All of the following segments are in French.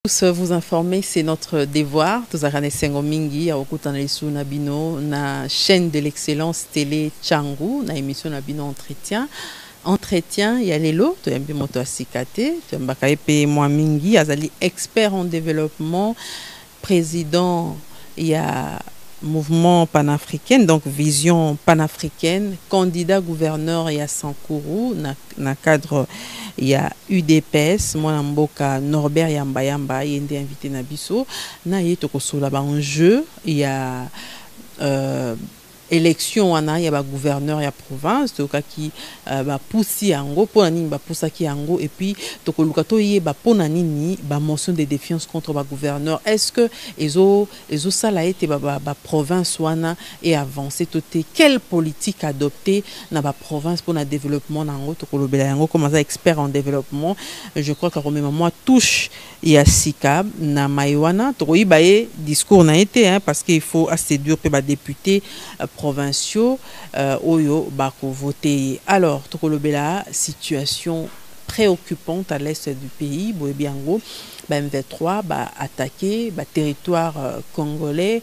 Vous informer, c'est notre devoir. Tozakane sengo mingi ya okutana isu na bino na chaîne de l'excellence télé Tchangu na émission na bino entretien ya lelo to yambi moto asikate to mbaka epe mwa mingi azali expert en développement, président ya mouvement panafricain, donc vision panafricaine, candidat gouverneur ya Sankourou na cadre ya UDPS, moi mboka Norbert Yamba yende invité na biso na yeto kosola ba enjeu ya élection wana ya ba gouverneur ya province to kaki ba pousi yango pona nini ba poussaki yango et puis to koluka to yeba pona nini ba motion de défiance contre ba gouverneur. Est-ce que ezo sala été ba province wana et avancer toté quelle politique adopter na ba province pour na développement nango to kolobela yango comme ça expert en développement. Je crois que comme moi touche ya sikab na maiwana to yiba e discours na été hein, parce qu'il faut assez dur pe ba député provinciaux oyo bako voté. Alors tokolobela situation préoccupante à l'est du pays boebiango ba M23 ba attaqué ba territoire congolais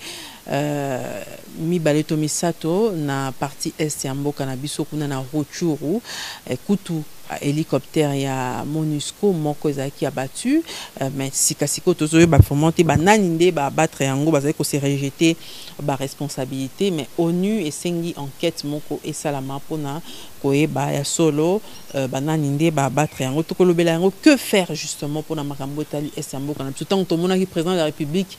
mi baleto misato na partie est ya mboka na biso kuna na Rutshuru kutu hélicoptère ya MONUSCO moko ezaki abattu mais sikasiko tozoyo ba fomonter ba naninde ba battre yango bazali ko se rejeter ba responsabilité mais ONU esengi enquête moko esalama pona koyeba ya solo ba naninde ba battre yango tokolobela yango que faire justement pour na makambo tali est ya mboka na biso tant que monaki président de la République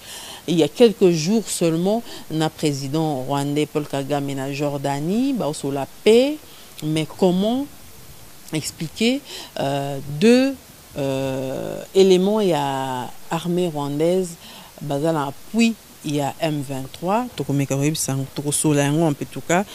il y a quelques jours seulement na président rwandais Paul Kagame na Jordanie ba sur la paix mais comment expliquer deux éléments. Il y a armée rwandaise basée en appui, il y a M23 en tout cas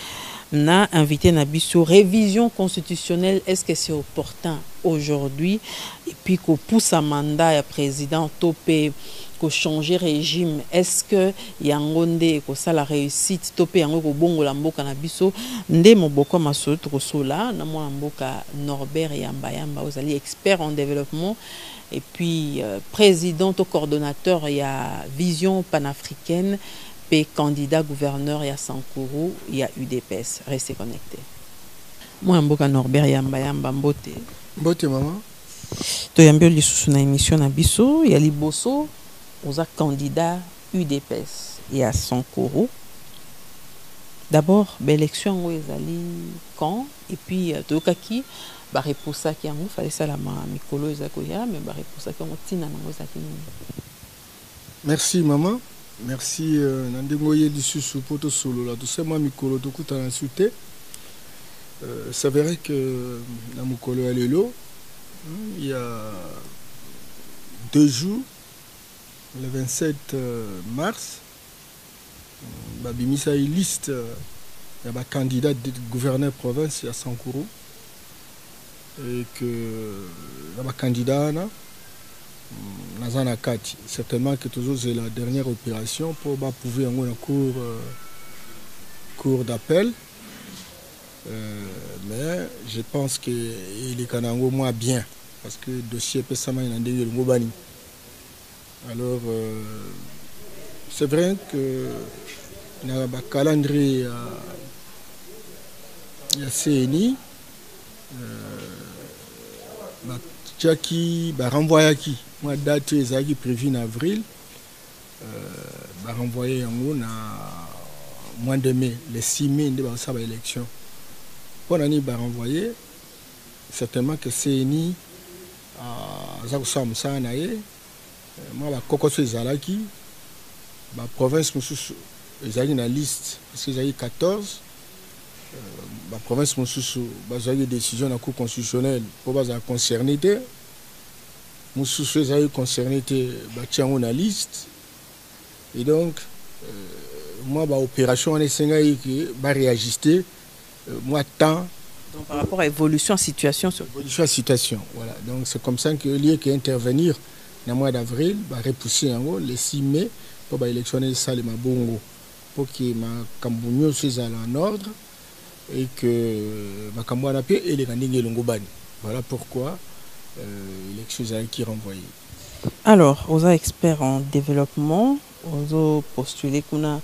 na invité Nabiso révision constitutionnelle. Est-ce que c'est opportun aujourd'hui et puis qu'on pousse un mandat à président topé ko changer régime? Est-ce que yangonde ko ça la réussite topé yango ko bongo la mboka na biso nde moboko maso to sola na mo mboka Norbert Yamba ozali expert en développement et puis président ou coordonnateur ya vision panafricaine et candidat gouverneur ya Sankourou ya UDPS. Restez connectés. Moi mboka Norbert Yamba mbote maman to yambio lisusu na émission na biso ya liboso aux candidats UDPS et à Sankourou. D'abord, l'élection ezali quand et puis tokaki ba reposa ki yango fallait ça la mikolo ezakoya mais ba reposa ki yango tina nango ezaki. Merci maman. Merci nandengoye lisusu poto solo la tout ça moi mikolo tokutana souté. C'est vrai que na mukolo ya lelo il y a 2 jours le 27 mars, Babimisa liste il y a un candidat de gouverneur province à Sankourou et que il y a un candidat Nazana Kati. Certainement que toujours c'est la dernière opération pour prouver en cours d'appel. Mais je pense qu'il est quand même au moins bien parce que le dossier peut s'amener dans le Mobani. Alors, c'est vrai que dans le calendrier il y a CNI, qui renvoie qui moi date est prévue en avril, renvoyer en mois de mai, le 6 mai de la élection. Pour l'année renvoyer, certainement que CNI a moi la kokoso ezalaki ba province mususu ezali na liste parce que ezali 14 ba province mususu bazali décision na cour constitutionnelle pour baza concerné te mususu ezali concerné te ba tiango na liste et donc moi ba opération en esenga ki ba réajuster moi temps donc par rapport à évolution situation sur évolution situation voilà donc c'est comme ça que lié qui intervenir le mois d'avril, repousser le 6 mai pour électionner Salima Bongo pour que ma Cambonio soit en ordre et que ma Cambouana et les Ganingé Longobani. Voilà pourquoi l'élection qui renvoyé. Alors, aux experts en développement, aux postulés qu'on a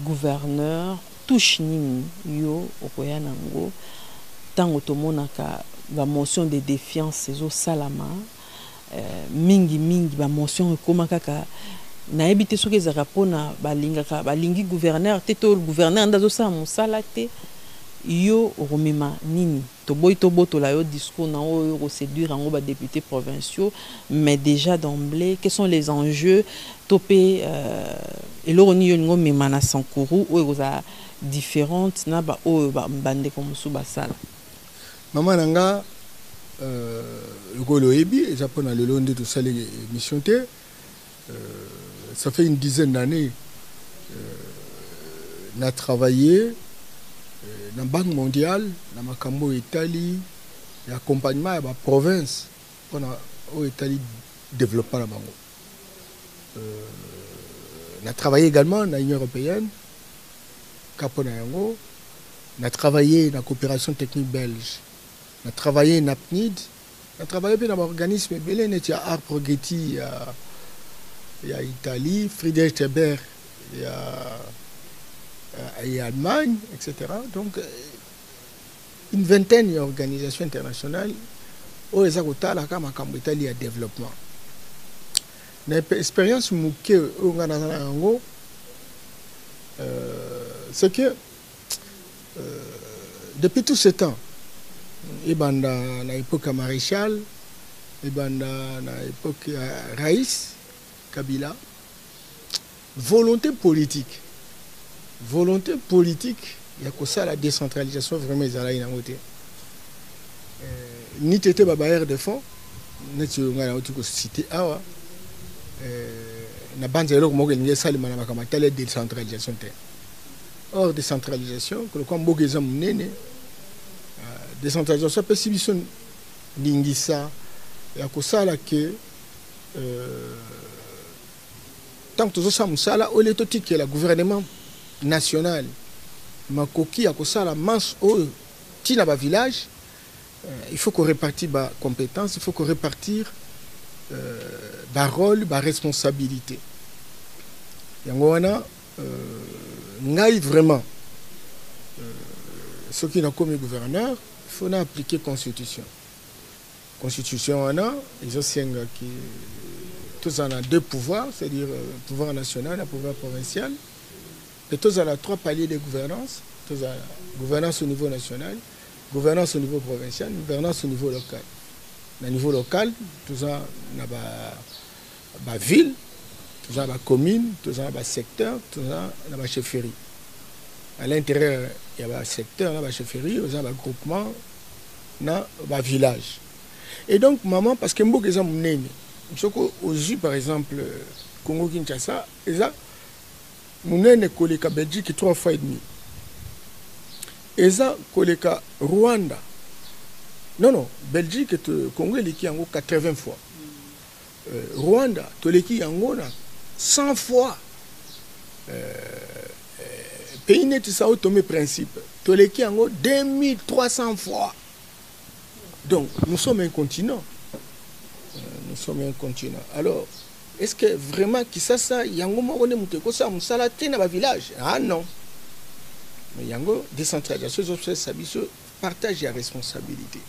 gouverneur, touche nini yo okoya nango tango tomonaka ba motion de défiance ezo salama mingi mingi ba motion ekoma kaka nayebi te soki ezalaka mpona balingi gouverneur te to gouverneur nde azosala mosala te yo okomema nini toboyi tobotola yo discours na oyo koséduire yango badéputés provinciaux mais déjà d'emblée quels sont les enjeux to mpe eloko nini yo olingi omema na sankuru oyo ekozala différente na baoyo bandeko mosusu basala mama na nga lokolo oyebi eza mpona lelo nde tosali émission te ça fait une dizaine d'années na travaillé dans la Banque mondiale, dans ma cambo Italie, l'accompagnement de la province, on a Italie développé la banque. On a travaillé également dans l'Union européenne, Caponayango, on a travaillé dans la coopération technique belge, on a travaillé dans l'APNID, on a travaillé dans l'organisme Bélène, il y a Art Progretti, il y a Italie, Friedrich Teber, il y a Allemagne, etc. Donc, une vingtaine d'organisations internationales où les Agotala, comme Italie, à développement. L'expérience c'est que depuis tout ce temps, à l'époque Maréchal, à l'époque Raïs, Kabila, volonté politique, il y a que ça la décentralisation vraiment ils allaient dans côté ni tété babaire de fond ni tu ngana uti ko cité awa na banze loko moko ngi sali mana makama tele décentralisation te or décentralisation que comme bogeza munene décentralisation peut sibiso ningisa ya ko sala que tant que tout ça musala au letoti que le gouvernement national makoki à ça la manche au tina ba village il faut qu'on répartit ba compétences, il faut qu'on répartir ba rôle ba responsabilité yango wana ngai vraiment ce qui n'a comme gouverneur il faut appliquer constitution wana ils ont senga qui tous en a deux pouvoirs, c'est-à-dire pouvoir national et pouvoir provincial. Et tous en a trois paliers de gouvernance. Tous en a gouvernance au niveau national, gouvernance au niveau provincial, gouvernance au niveau local. Au niveau local, tous en a la ville, tous en a la commune, tous en a le secteur, tous en a la chefferie. À l'intérieur, il y a le secteur, la chefferie, il y a le groupement, le village. Et donc, maman, parce que moi, j'ai mon aux yeux, par exemple, Congo-Kinshasa, et ça, mon aîné collègue Belgique 3 fois et demi. Et ça, collègue Rwanda. Non, Belgique et Congo, il y a 80 fois. Rwanda, il y a 100 fois. Pays net, ça a tomé principe. Il y a 2300 fois. Donc, nous sommes un continent. Nous sommes un continent. Alors, est-ce que vraiment qui ça yango mo one muteko ça musala te na ba village? Ah non. Mais yango décentralisation ça sabiso partage la responsabilité.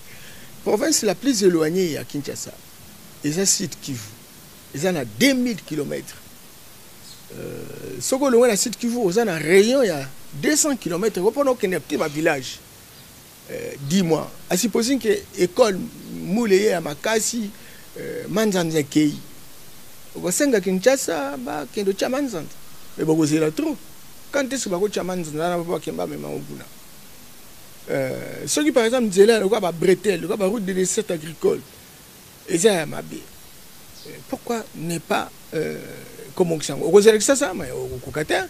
Province la plus éloignée à Kinshasa. Ils ont site Kivu. Ils en a 2000 km. Soko loin la site Kivu, ils ont un rayon il y a 200 km. Reprenons qu'il n'y a pas de village. Dis-moi, à supposer que l'école Mouleye à Makasi Manzanza Kei. Au Senga Kinshasa, Kendo Chamanzan. Mais bon, c'est là trop. Quand est-ce que vous avez Chamanzan, vous avez Kemba Memanguna. Ceux qui, par exemple, disaient là, le gars va Bretel, le gars va route de l'essai agricole. Et ça, ma bé. Pourquoi n'est pas comme on dit ça? Au Rosé avec ça, mais au Kokata,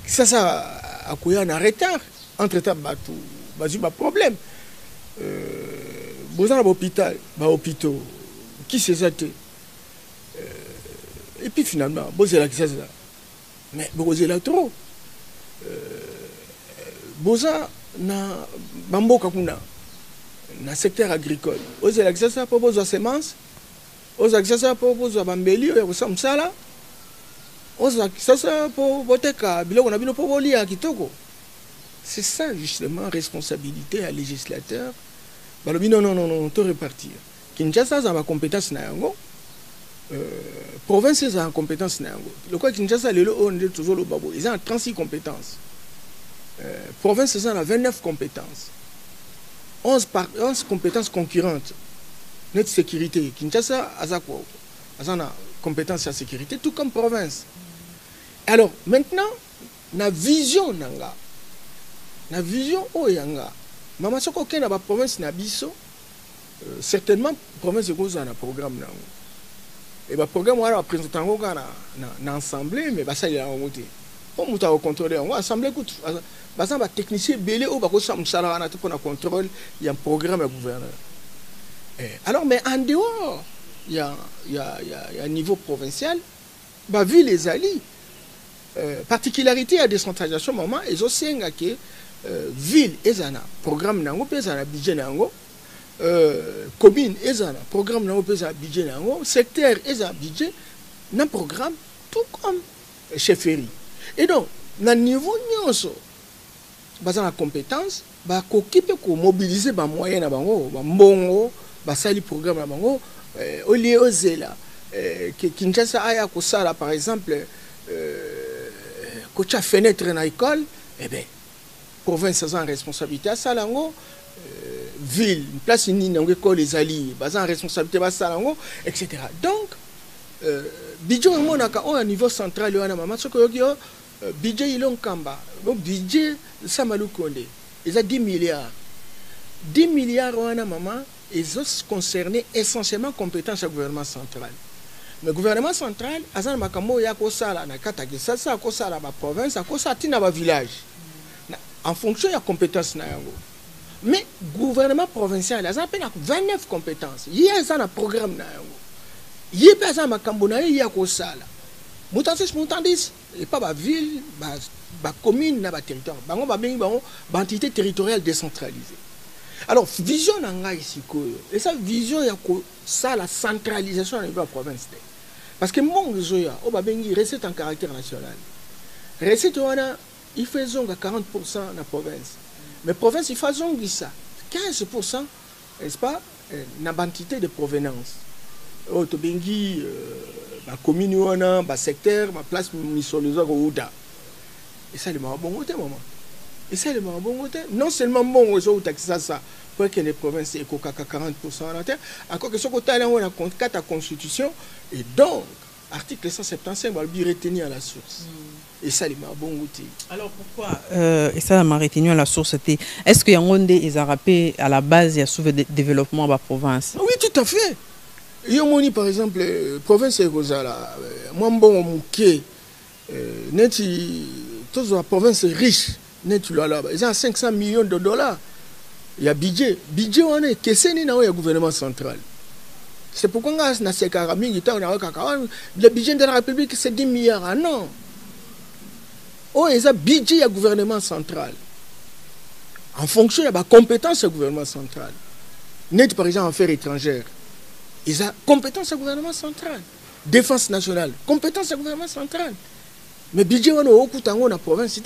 ça, à quoi il y a un retard. Entre-temps, il y a un problème. Vous avez un hôpital, hôpitaux. Qui c'est ça? Et puis finalement, vous avez ça. Mais vous avez trop. Vous avez dans le secteur agricole. Vous avez ça pour vos semences. ozwa kisasa po bozwa bambeli oyo kosa msala ozwa kisasa po boteka biloko na bino po bolia kitoko. C'est ça justement responsabilité à législateur. Balobi non to repartir. Kinshasa a ma compétence na yango. Province a compétence na yango. Le quoi Kinshasa lelo on est toujours le babo. Ils ont 36 compétences. Province a 29 compétences. 11 compétences concurrentes. Notre sécurité. Kinshasa a quoi? A compétence à sécurité tout comme province. Alors maintenant, na vision nanga. Na vision oyanga. Mama soko ke na ba province na biso certainement province ko za na programme nango. Et ba programme wala présentant ngo na assemblée mais ba ça il a monté. On muta au contrôler on assemblée coûte ba ça ba technicien belé o ba ko sa msala na pour na contrôle il y a un programme à gouverneur. Alors mais en dehors il y a niveau provincial ba vu les alliés particularité à décentralisation maman et aussi que ville ezana programme nango pesa na budget nango commune ezana programme nango pesa budget nango secteur ezana budget na programme tout comme chefferie. Et donc na niveau nyonso baza na compétence ba kokipe ko mobiliser ba moyens na bango ba mbongo ba sali programme na bango au lieu ozela que Kinshasa aya ko sala par exemple kocha fenêtre na école ben province a en responsabilité à Salango, ville, place une école les alliés, en responsabilité à Salango, etc. Donc, budget au niveau central, il y a un budget il kamba, budget Samalou Kondé, il a 10 milliards. 10 milliards ils ont concerné essentiellement compétences du gouvernement central. Le gouvernement central, Azan Makamo Yakosala, Nakataki, ça, Kosala, la province, Kosatina, la village. En fonction de la compétence. Mais le gouvernement provincial, il a 29 compétences. Il y a un programme. Il y a un programme. Il y a un programme. Il y a une ville, une commune, un territoire. Il y a une entité territoriale décentralisée. Alors, vision ici, et ça, vision, il y a la centralisation au niveau de la province. Parce que mon réseau, il recette en caractère national. Recette, il fait 40% dans la province. Mais la province, il fait ça. 15%, n'est-ce pas, dans l'entité de provenance. Autobengi, la commune, le secteur, la place municipale, et ça, c'est bon côté, maman. Et ça, c'est bon côté. Non seulement bon réseau, ça, pour que les provinces aient 40% à la terre, encore que ce côté, on a 4 à la Constitution, et donc, article 175 va le retenir à la source. Et ça, il m'a bon goûté. Alors pourquoi et ça m'a retenu à la source? Est-ce que Yangonde est rappelé à la base il y a souvent des développements à la province? Oui, tout à fait. Yomoni, par exemple, province Egozala, moi, bon, Mouké, toute la province riche, ils ont 500 millions de dollars. Il y a budget. Budget, on est, qu'est-ce qu'il y a au gouvernement central? C'est pourquoi on a le budget de la République, c'est 10 milliards. Ah non. Oh, il y a un budget du gouvernement central. En fonction de la compétence du gouvernement central. Net, par exemple, en affaires étrangères. Il y a compétence du gouvernement central. Défense nationale, compétence du gouvernement central. Mais le budget, on a dans la province.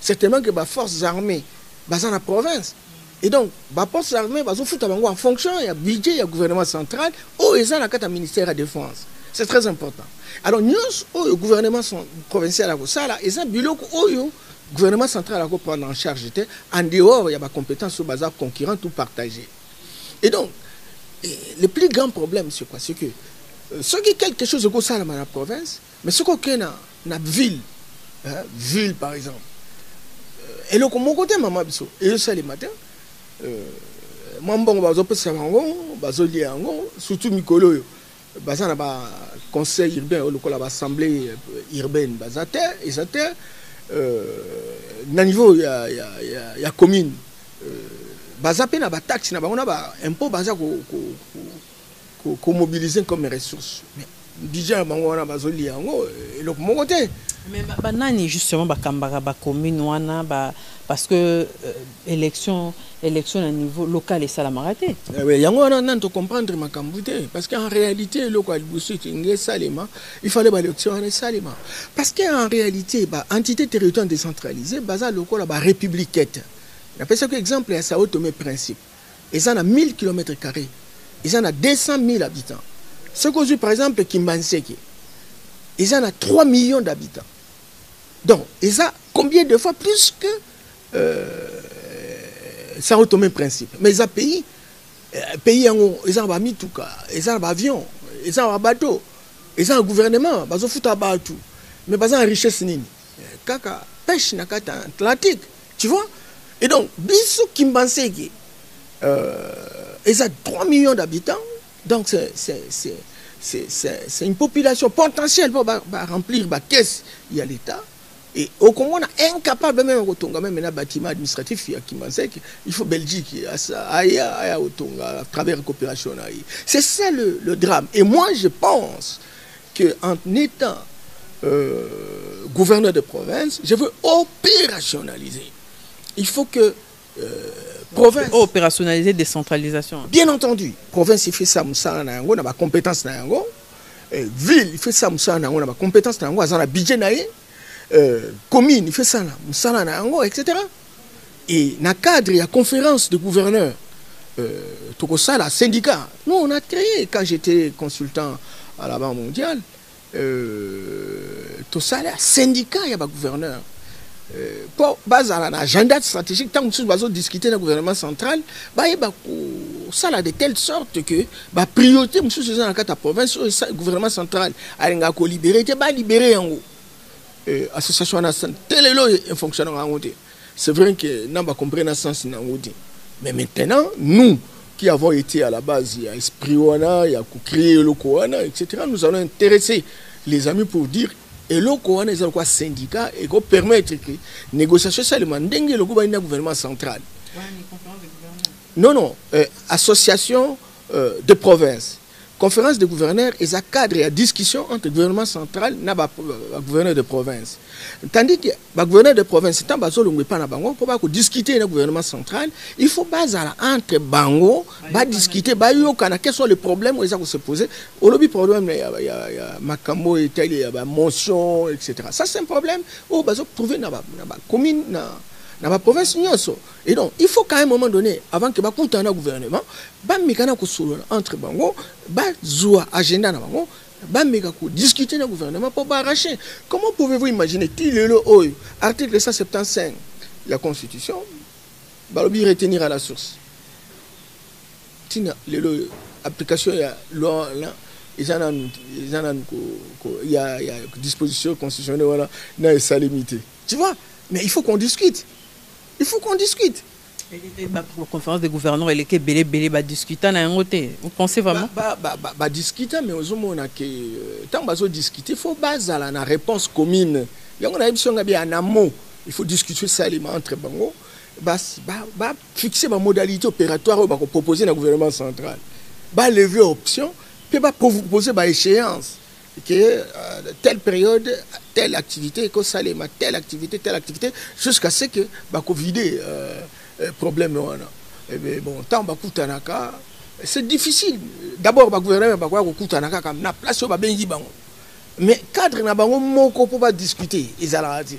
Certainement que les forces armées, dans la province. Et donc, les forces armées, en fonction du budget du gouvernement central, oh, il y a un ministère de la Défense. C'est très important. Alors, nous, le gouvernement provincial, il y a un bureau le gouvernement central a prendre en charge. En dehors, il y a des compétences sur bazar concurrent ou partagées. Et donc, le plus grand problème, c'est quoi? C'est que ce qui est quelque chose comme ça dans la province, mais ce qu'on a dans la ville, ville par exemple, et le mon côté, maman, et ça les matins, moi, surtout Mikolo. Il conseil urbain, l'assemblée urbaine, niveau il y a commune, il taxe, impôt, mobiliser comme ressources. budget bango wana bazoli yango eloko moko te. Mais banani justement bakambara ba commune wana ba parce que élection à niveau local et ça la maraté. Oui, yango wana nan to comprendre makambu te parce qu'en réalité eloko alibusu tinge salema il fallait ba élection en salema parce qu'en réalité ba entité territoriale décentralisée baza lokola ba républiquette. N'appelle ça que exemple à Sao Tomé principe. Ils en a 1000 km². Ils en a 200 000 habitants. Ce qu'on dit par exemple Kimbanseke. Ils en a 3 millions d'habitants. Donc, ils ont combien de fois plus que Sao Tomé principe. Mais ils ont pays ils ont mis tout cas, ils ont avion, ils ont bateau, ils ont un gouvernement, ils ont foutu à tout. Mais ils ont une richesse nini. Kaka pêche na kata Atlantique, tu vois? Et donc, Bissou Kimbanseke, ils ont 3 millions d'habitants. Donc, c'est une population potentielle pour remplir la caisse, il y a l'État. Et au Congo, on est incapable même de même un bâtiment administratif il faut Belgique, à travers la coopération. C'est ça le drame. Et moi, je pense qu'en étant gouverneur de province, je veux opérationnaliser. Il faut que province... Opérationnaliser, décentralisation. Bien entendu, province, il fait ça, on a ma compétence. Ville, il fait ça, on a ma compétence, on a un budget. Commune, il fait ça, etc. Et dans le cadre, il y a conférence de gouverneurs, tout ça, la syndicat. Nous, on a créé, quand j'étais consultant à la Banque mondiale, tout ça, là, syndicat, il y a un gouverneur. Pour base à l'agenda stratégique, tant que nous discuter dans le gouvernement central, ça là de telle sorte que la priorité, monsieur, dans la province, le gouvernement central a libéré, libéré en haut. Association nationale, tel est le fonctionnement en haut. C'est vrai que nous avons compris le sens en haut. Mais maintenant, nous qui avons été à la base, il y a Esprit Wana, il y a créé le Koana, etc., nous allons intéresser les amis pour dire. Et le Koana est un syndicat et qui permet que les négociations seulement dengue le gouvernement central. Non, association de province. Conférence de gouverneurs et un cadre et une discussion entre le gouvernement central et le gouverneur de province. Tandis que le gouverneur de province, tant pour discuter avec le gouvernement central, il faut baser entre Bango, discuter, quels sont les problèmes où ils se poser. Au lobby problème, il y a Makambo, il y a motion, etc. Ça c'est un problème où ils trouver dans la commune. Dans la province, et donc, il faut qu'à un moment donné, avant que nous ayons un gouvernement, entre Bango, Zoua agenda, discuter dans le gouvernement pour arracher. Comment pouvez-vous imaginer, article 175 de la Constitution, retenir à la source. L'application, il y a disposition constitutionnelle, ça limité. Tu vois? Mais il faut qu'on discute. Il faut qu'on discute. Pour la conférence des gouverneurs, elle est belé discuter à un côté. Vous pensez vraiment? Discuter, mais aux hommes, tant que discuter, il faut baser la réponse commune. Il y a un amont. Il faut discuter ça entre Bango. Fixer ma modalité opératoire pour proposer au gouvernement central. Lever option, puis proposer une échéance. Que telle période, telle activité, telle activité, jusqu'à ce que vider problème. Tant c'est difficile. D'abord, le gouvernement va place mais cadre n'a pas pour discuter. Ils ont raté.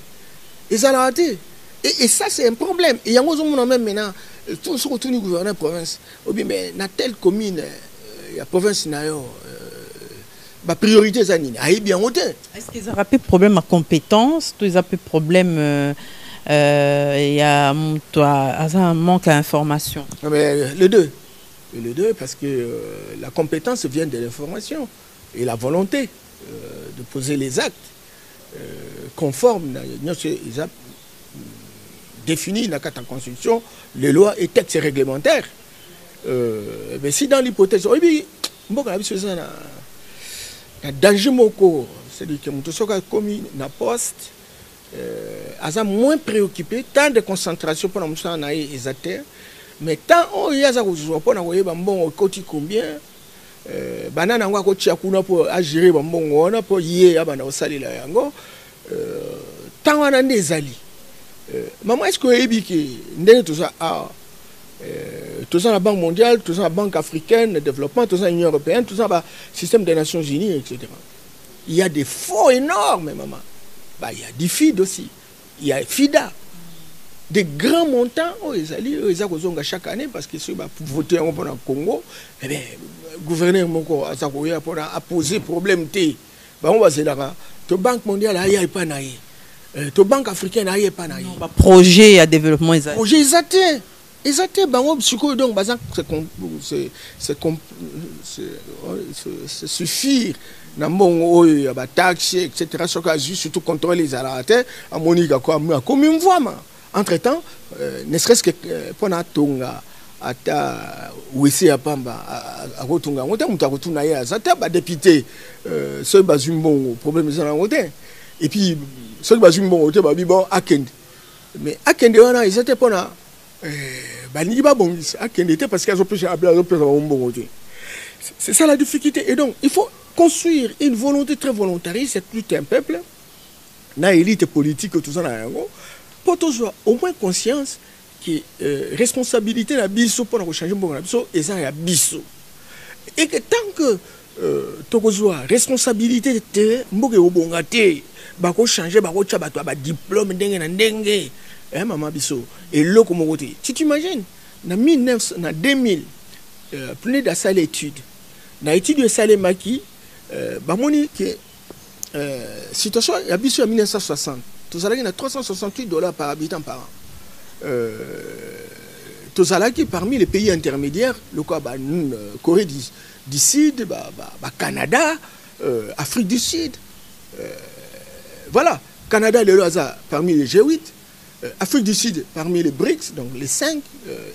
Et ça, c'est un problème. Et il y a même maintenant, tout ce que le gouverneur de province, mais dans telle commune, il y a province, la priorité est bien haute. Est-ce qu'ils ont un problème à compétence? Ils ont un problème, il y a un manque à information? Les deux, parce que la compétence vient de l'information et la volonté de poser les actes conformes. Ils ont défini la constitution, les lois et textes réglementaires. Mais si dans l'hypothèse, danger moko, c'est-à-dire que Moutousoka commis na poste, a moins préoccupé, tant de concentration pour nous en exater, mais tant il y a pour nous bon côté combien, banana ngo ko tia kuna po a gérer ba mbongo na po yé ya bana osalela yango tango na ndezali maman est-ce que ebiki ndenge tout ça tout ça la Banque mondiale, tout ça la Banque africaine de développement, tout ça l'Union européenne, tout ça le système des Nations Unies, etc. Il y a des fonds énormes, maman. Bah, il y a des FID aussi. Il y a FIDA. Des grands montants, ils ont chaque année parce que si pour voter pour le Congo, eh bien, le gouverneur a posé problème. On va dire là, la Banque mondiale n'a pas naïe. La Banque africaine n'a pas naïe. Projet à développement, projet exactement. Exactement, donc c'est suffire na mbongo oyo ya ba taxi etc. surtout contrôler les alates à monika comme une voix entre temps ne serait-ce que pour na tonga ata wese ya pamba a kotunga ngote muta kotuna ya zata ba député ce bazumbongo problème ça na ngote et puis ce bazumbongo te ba bi bon akende mais akende wana ils étaient pour na c'est ça la difficulté. Et donc, il faut construire une volonté très volontariste, c'est tout un peuple, une élite politique, tout ça, pour tous au moins conscience que responsabilité la biso pour changer le biso et ça y a biso. Et que tant que tokozwa responsabilité de mboke obongate, bako changer, bako tcha bato ba diplôme ndenge na ndenge. Maman biso et l'eau comme côté. Tu t'imagines, en 2000, prenez de ça l'étude. Dans l'étude de Salé Maki, bamoni que situation il y a biso en 1960. Tout ça là, il y a $368 par habitant par an. Tout ça là qui parmi les pays intermédiaires, le quoi, Corée du Sud, Canada, Afrique du Sud. Voilà, Canada le hasard parmi les G8. Afrique du Sud, parmi les BRICS, donc les 5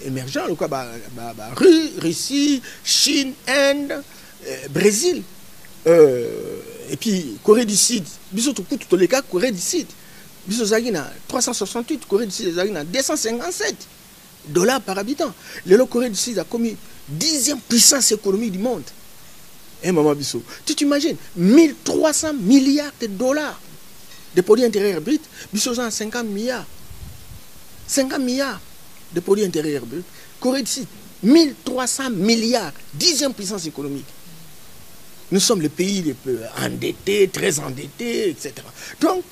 émergents, le quoi, Russie, Chine, Inde, Brésil, et puis Corée du Sud, surtout tous les cas, Corée du Sud, Bisozagina 368, Corée du Sud, $257 par habitant. Le Corée du Sud a commis 10e puissance économique du monde. Et maman Bissot, tu t'imagines, 1300 milliards de dollars de produits intérieurs bruts, Bissot a 50 milliards. 50 milliards de produits intérieurs bruts. Corée du Sud, 1300 milliards, 10e puissance économique. Nous sommes les pays les plus endettés, très endettés, etc. Donc,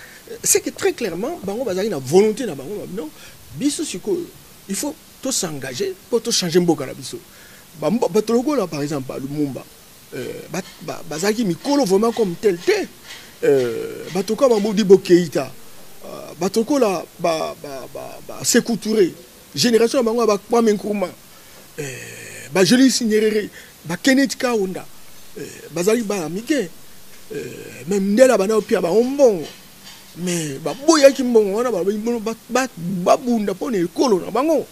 c'est que très clairement, on a une volonté, non, il faut tout s'engager pour tout changer Mboka. Par exemple, le Mumba, Bazaki Mikolo vraiment comme tel, Batoka Mamodibo Keïta. Batoko la Sékou Touré génération bango ba Kwame Nkrumah Julius Nyerere Kenneth Kaunda bazali ba mike même ndela bana opia ba ombongo mais ba boya ki mbongo wana ba bunda pone ekolo na bango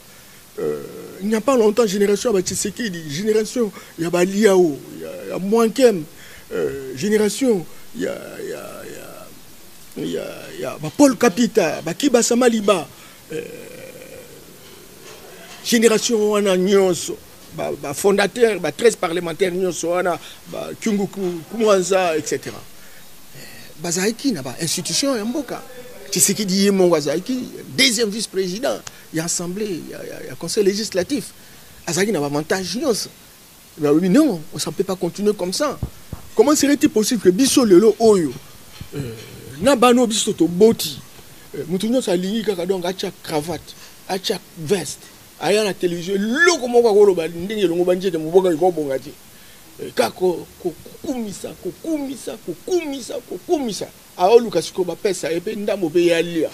il n'y a pas longtemps génération ba Tshisekedi génération ya ba Liao ya Mwankem génération il y a Paul Kapita, Kiba Samaliba, génération wana nyonso, fondateur, 13 parlementaires nyonso wana, Kyungu Kumwanza, etc. Bazaiki n'a pas institution yamboka. Tu sais qui dit mon Bazaiki, deuxième vice-président, il y a assemblée, il y a conseil législatif. Azaki n'a pas avantage nyonso. Mais non, on ne peut pas continuer comme ça. Comment serait-il possible que Bisso Lelo Oyo na bano biso to boti mutunyo sa lingi kaka donc acha cravate acha veste aya na télévision loko moko ko ba ndenge longo banjete muboka ko bongati kako kukumisa aoluka siko ba pesa et puis ndambo pe yalia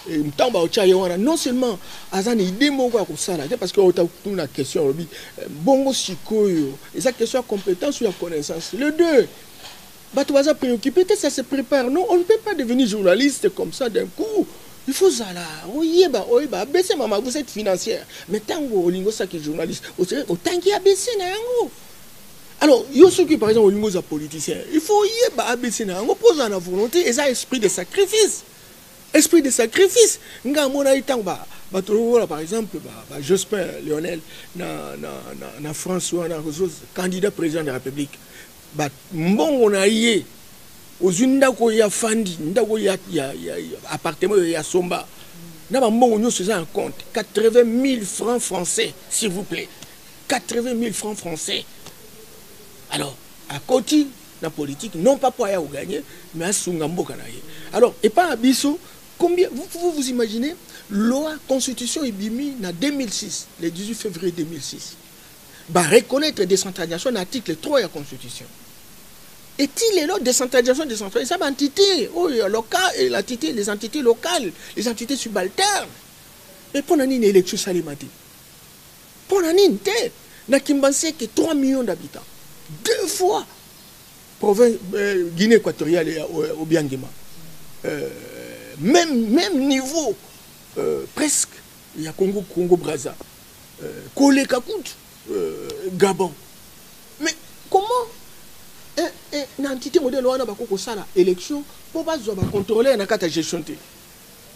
et mtamba ocha yona non seulement azani idée moko ko sala parce que on t'a une question bongo sikoyo et ça question à compétence ou à connaissance les deux. Batouaza préoccupé, ça se prépare. Non, on ne peut pas devenir journaliste comme ça d'un coup. Il faut ça là. Oui, baisser maman, vous êtes financière. Mais tant que vous êtes journaliste, autant qu'il y a baissé. Alors, il y a ceux qui, par exemple, au niveau politicien, il faut y baisser. On pose la volonté et ça, esprit de sacrifice. Esprit de sacrifice. Nga mona itang Voilà, par exemple, Jospin Lionel, na France, candidat président de la République. Bon, on a yé, aux Undako ya Fandi, Ndako ya appartement ya Somba. N'a pas bon, on se un compte. 80 000 francs français, s'il vous plaît. 80 000 francs français. Alors, à côté, la politique, non pas pour aller gagner, mais à Sungambo Kanaye. Alors, et pas à Bissau, combien, vous pouvez vous imaginer, loi constitution est bimi en 2006, le 18 février 2006. Reconnaître la décentralisation dans l'article 3 de la constitution. Est-il est là décentralisation, ça va entité locale, les entités locales, les entités subalternes. Mais pour une élection salimati. Pour une tête, na Kimbanse que 3 millions d'habitants. 2 fois province Guinée équatoriale et au Biangema. Même niveau presque il y a Congo Brazza. Kole Kakout, Gabon. Mais comment une entité modèle on a sala élection pour pas contrôler na kata gestion té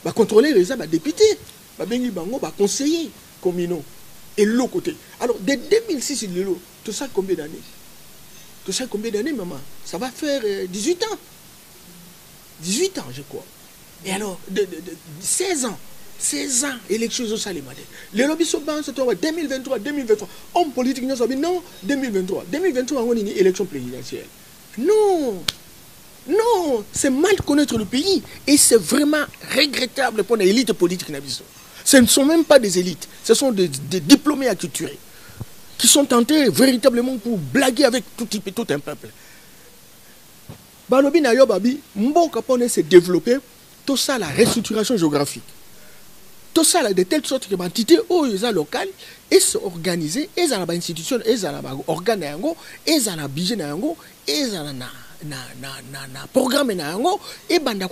ba contrôler les députés ba bengi bango ba conseiller communaux et l'autre côté. Alors de 2006 tout ça combien d'années maman, ça va faire 18 ans 18 ans je crois. Et alors de 16 ans élections au Salimade. Les lobbies sont bas, c'est 2023. Homme politique, non, 2023. 2023, on a une élection présidentielle. Non, c'est mal connaître le pays. Et c'est vraiment regrettable pour l'élite politique. Ce ne sont même pas des élites, ce sont des diplômés acculturés qui sont tentés véritablement pour blaguer avec tout un peuple. Balobi Nayo Babi, Mboka Pone s'est développé, tout ça, la restructuration géographique. Tout ça de telle sorte que l'entité locale est organisée, est dans l'institution, est dans l'organe, est dans le budget, est dans le programme, et dans le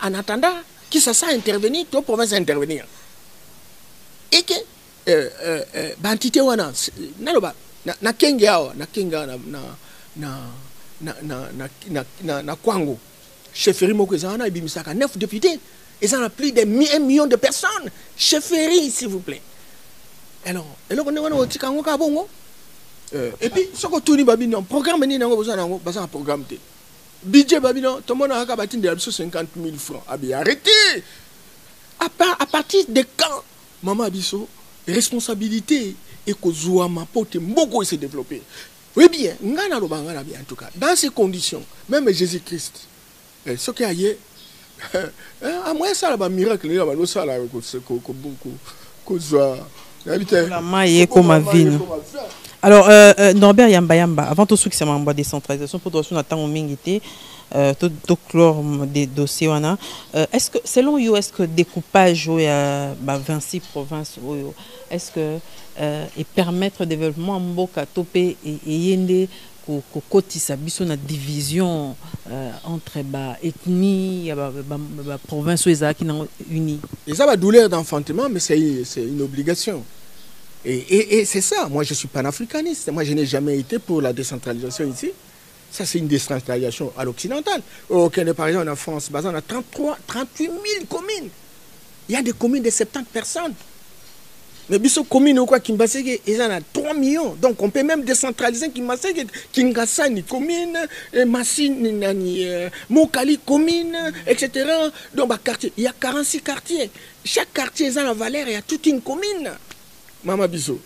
en attendant que ça intervenir, toute province intervenir. Et que l'entité na Kenga na Kwango, chefferie Mokezana, il y a 9 députés. Ils ont plus de 1 million de personnes. Chefferie, s'il vous plaît. Alors, on a et puis, ce que tu dis, le programme, il y a un programme. Budget, tout le monde a 50 000 francs. Arrêtez. À partir de quand, maman Abisso, responsabilité et que Zouama Pote beaucoup s'est développé. Oui bien, en tout cas, dans ces conditions, même Jésus-Christ, ce qui a eu, à moi ça là miracle là ba ça là ko la maille comme ma vie. Alors Norbert Yamba avant tout ce qui c'est membre décentralisation pour doit attendre au mingité tout clore des dossiers wana est-ce que selon vous est-ce que découpage 26 provinces est-ce que et permettre le développement mboka topé et yende kotisa biso na division entre ethnie province qui sont unies. Et ça va douleur d'enfantement, mais c'est une obligation. Et c'est ça. Moi, je suis panafricaniste. Moi, je n'ai jamais été pour la décentralisation ici. Ça, c'est une décentralisation à l'occidental. Au Kenya, par exemple, en France, on a 38 000 communes. Il y a des communes de 70 personnes. Mais biso commune ou quoi Kimbaseke, ils en ont 3 millions. Donc on peut même décentraliser Kimbaseke, Kingasa ni commune, Massine ni Mokali commune, etc. Donc quartier, il y a 46 quartiers. Chaque quartier est en valeur, il y a toute une commune. Mama biso.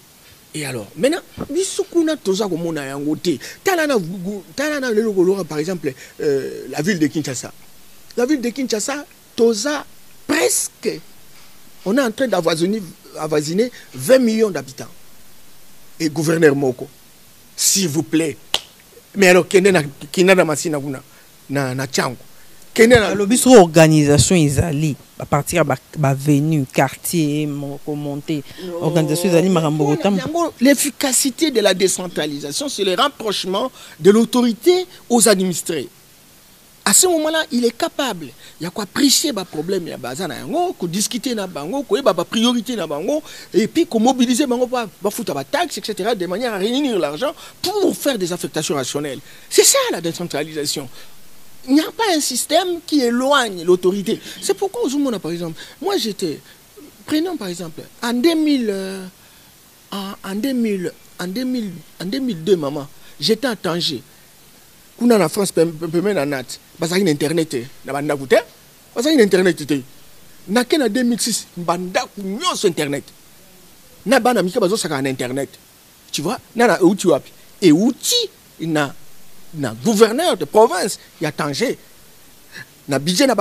Et alors, maintenant, biso kuna toza ko mona yango te. Talana le logo par exemple la ville de Kinshasa. La ville de Kinshasa toza presque on est en train d'avoisiner 20 millions d'habitants. Et gouverneur Moko, s'il vous plaît. Mais alors, qui n'a pas na Tchango. Le organisation Isali, à partir de l'avenue, quartier, monter, organisation Isali, l'efficacité de la décentralisation, c'est le rapprochement de l'autorité aux administrés. À ce moment-là, il est capable. Il y a quoi apprécier les problèmes, il y a discuter na bango, priorité na bango, et puis mobiliser bango pour foutre la taxe, etc., de manière à réunir l'argent pour faire des affectations rationnelles. C'est ça la décentralisation. Il n'y a pas un système qui éloigne l'autorité. C'est pourquoi, par exemple, moi j'étais Prenons par exemple, en 2002, maman, j'étais à Tanger. Quand en France, je peux Nat. Parce qu'il y a Internet. Parce qu'il y a Internet. En 2006, il y a Internet. Il y a Internet. Tu vois, et outil, il y a gouverneur de province, il y a Tanger. Il y a budget, il y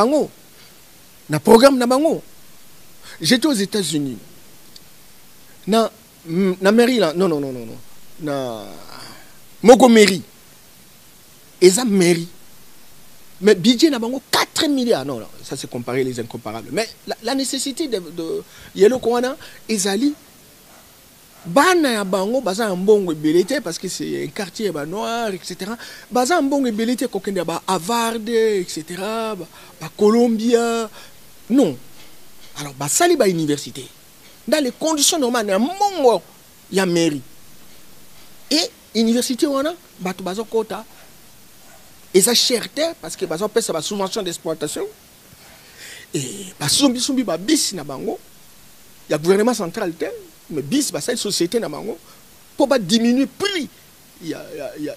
a programme. J'étais aux États-Unis. Na mairie là, non. Na Montgomery. Et ça mairie. Mais budget n'a pas 4 milliards. Non, ça c'est comparer les incomparables. Mais la nécessité de Yellow Kwana, Ezali, Bana ya bango, baza un bon ébélité parce que c'est un quartier noir, etc. Baza un bon ébélité, kokende ba Harvard, etc. Ba Columbia. Non. Alors, bah, ça, c'est université. Dans les conditions normales, il y a mairie. Et université, on a, bah, tu vas au quota. Et ça, cherté, parce que, bah, on paie sa subvention d'exploitation. Et, bah, sombi, bah, bis, na bango. Il y a gouvernement central, mais bis, bah, ça, une société, na bango. Pour pas diminuer le prix, il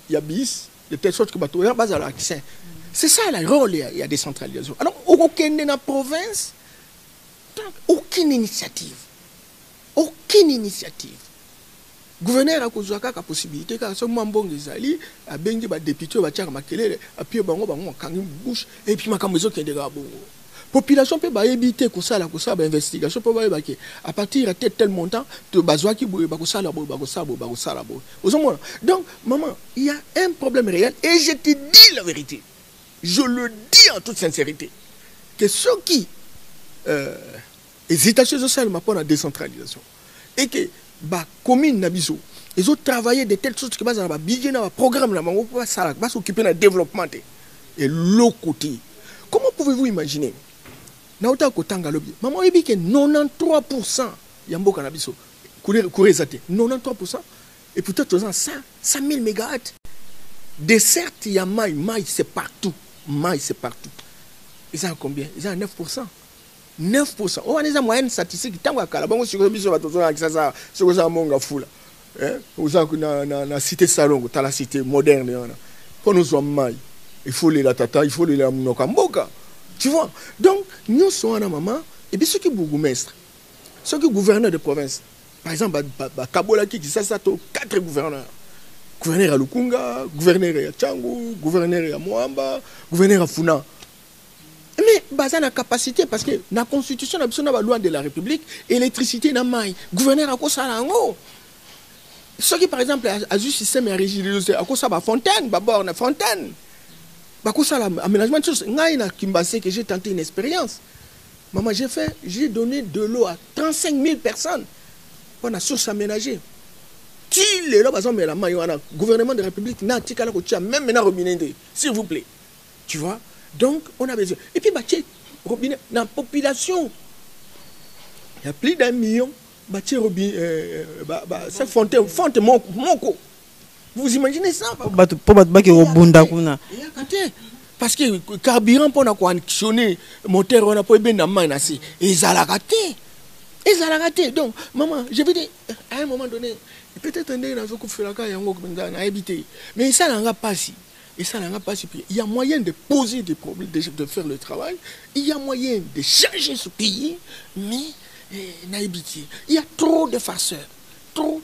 y a bis, de telle sorte que, bah, tu as l'accès. C'est ça, le rôle, il y a décentralisation. Alors, au Kenya, dans la province, aucune initiative. Aucune initiative. Gouverneur a causé la possibilité que ce moment bon Zali a bengi ba député ba tiaka makelele puis bango kangi bouche et puis makambezo qui est déjà bon. Population peut ba éviter ko sala ba investigation pour ba à partir de tel montant de bazwa ki ba ko sala bo. Donc maman, il y a un problème réel et je te dis la vérité. Je le dis en toute sincérité que ceux qui hésitation sociale pour la décentralisation et que bah commune nabiso ils ont travaillé de telle sorte que bah ça budget na programme là on va s'occuper de développement et l'autre côté. Comment pouvez-vous imaginer na autant que tanga lobi maman ebi que 93% ya mboka nabiso courir ça 93% et peut-être 100 000 mégawatts dessert ya maï c'est partout ils ont combien ils ont 9%. 9%. On a des moyennes statistiques. Tant que la banque sur le biso va tout ça, sur ça monga fula. Vous avez na cité salon, dans la cité moderne. Pour nous sommes maïs, il faut les la tata, il faut les la monokamboka. Tu vois. Donc nous sommes à maman et puis ceux qui bourgmestres, ceux qui gouverneurs de province. Par exemple, Kabola qui ça 4 gouverneurs. Gouverneur à Lukunga, gouverneur à Tchangu, gouverneur à Moamba, gouverneur à Funa. Mais basé la capacité parce que la constitution la loi de la République électricité na maille gouverneur à quoi ça lango ceux qui par exemple a juste système et régie à quoi ça va fontaine d'abord na fontaine bah quoi ça l'aménagement de choses ngaina kimbase que j'ai tenté une expérience maman j'ai donné de l'eau à 35 000 personnes pour la source aménagée qui les là mais la maille gouvernement de la République n'a tika la même maintenant robinet s'il vous plaît tu vois. Donc, on a besoin. Et puis, dans la population, il y a plus d'1 million. C'est fontaine monko. Vous imaginez ça? Parce que le carburant pour actionner le moteur, on a pas bien dans et ça l'a raté. Donc, maman, je veux dire, à un moment donné, peut-être un dans un habité. Mais ça n'a pas si. Et ça n'a pas suffi. Il y a moyen de poser des problèmes, de faire le travail. Il y a moyen de changer ce pays, mais il y a trop de farceurs. Trop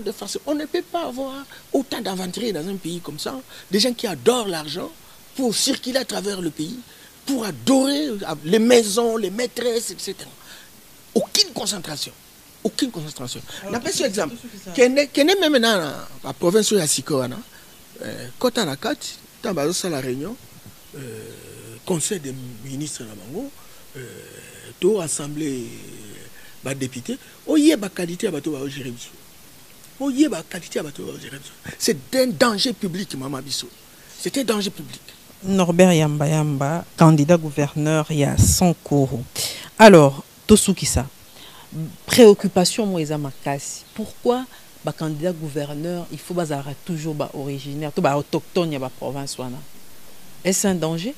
de farceurs. On ne peut pas avoir autant d'aventuriers dans un pays comme ça. Des gens qui adorent l'argent pour circuler à travers le pays, pour adorer les maisons, les maîtresses, etc. Aucune concentration. On a pris un exemple. Qui est même dans la province de Sikoana. Quand on a 4, dans la réunion, conseil des ministres, tout assemblée des députés, il y a des qualités à gérer. C'est un danger public, maman Bissou. C'est un danger public. Norbert Yamba, candidat gouverneur, il y a 100 cours. Alors, Tosukisa, préoccupation, moi, pourquoi bah candidat gouverneur il faut bazara toujours ba originaire tout ba autochtone ya ba province wana est-ce un danger?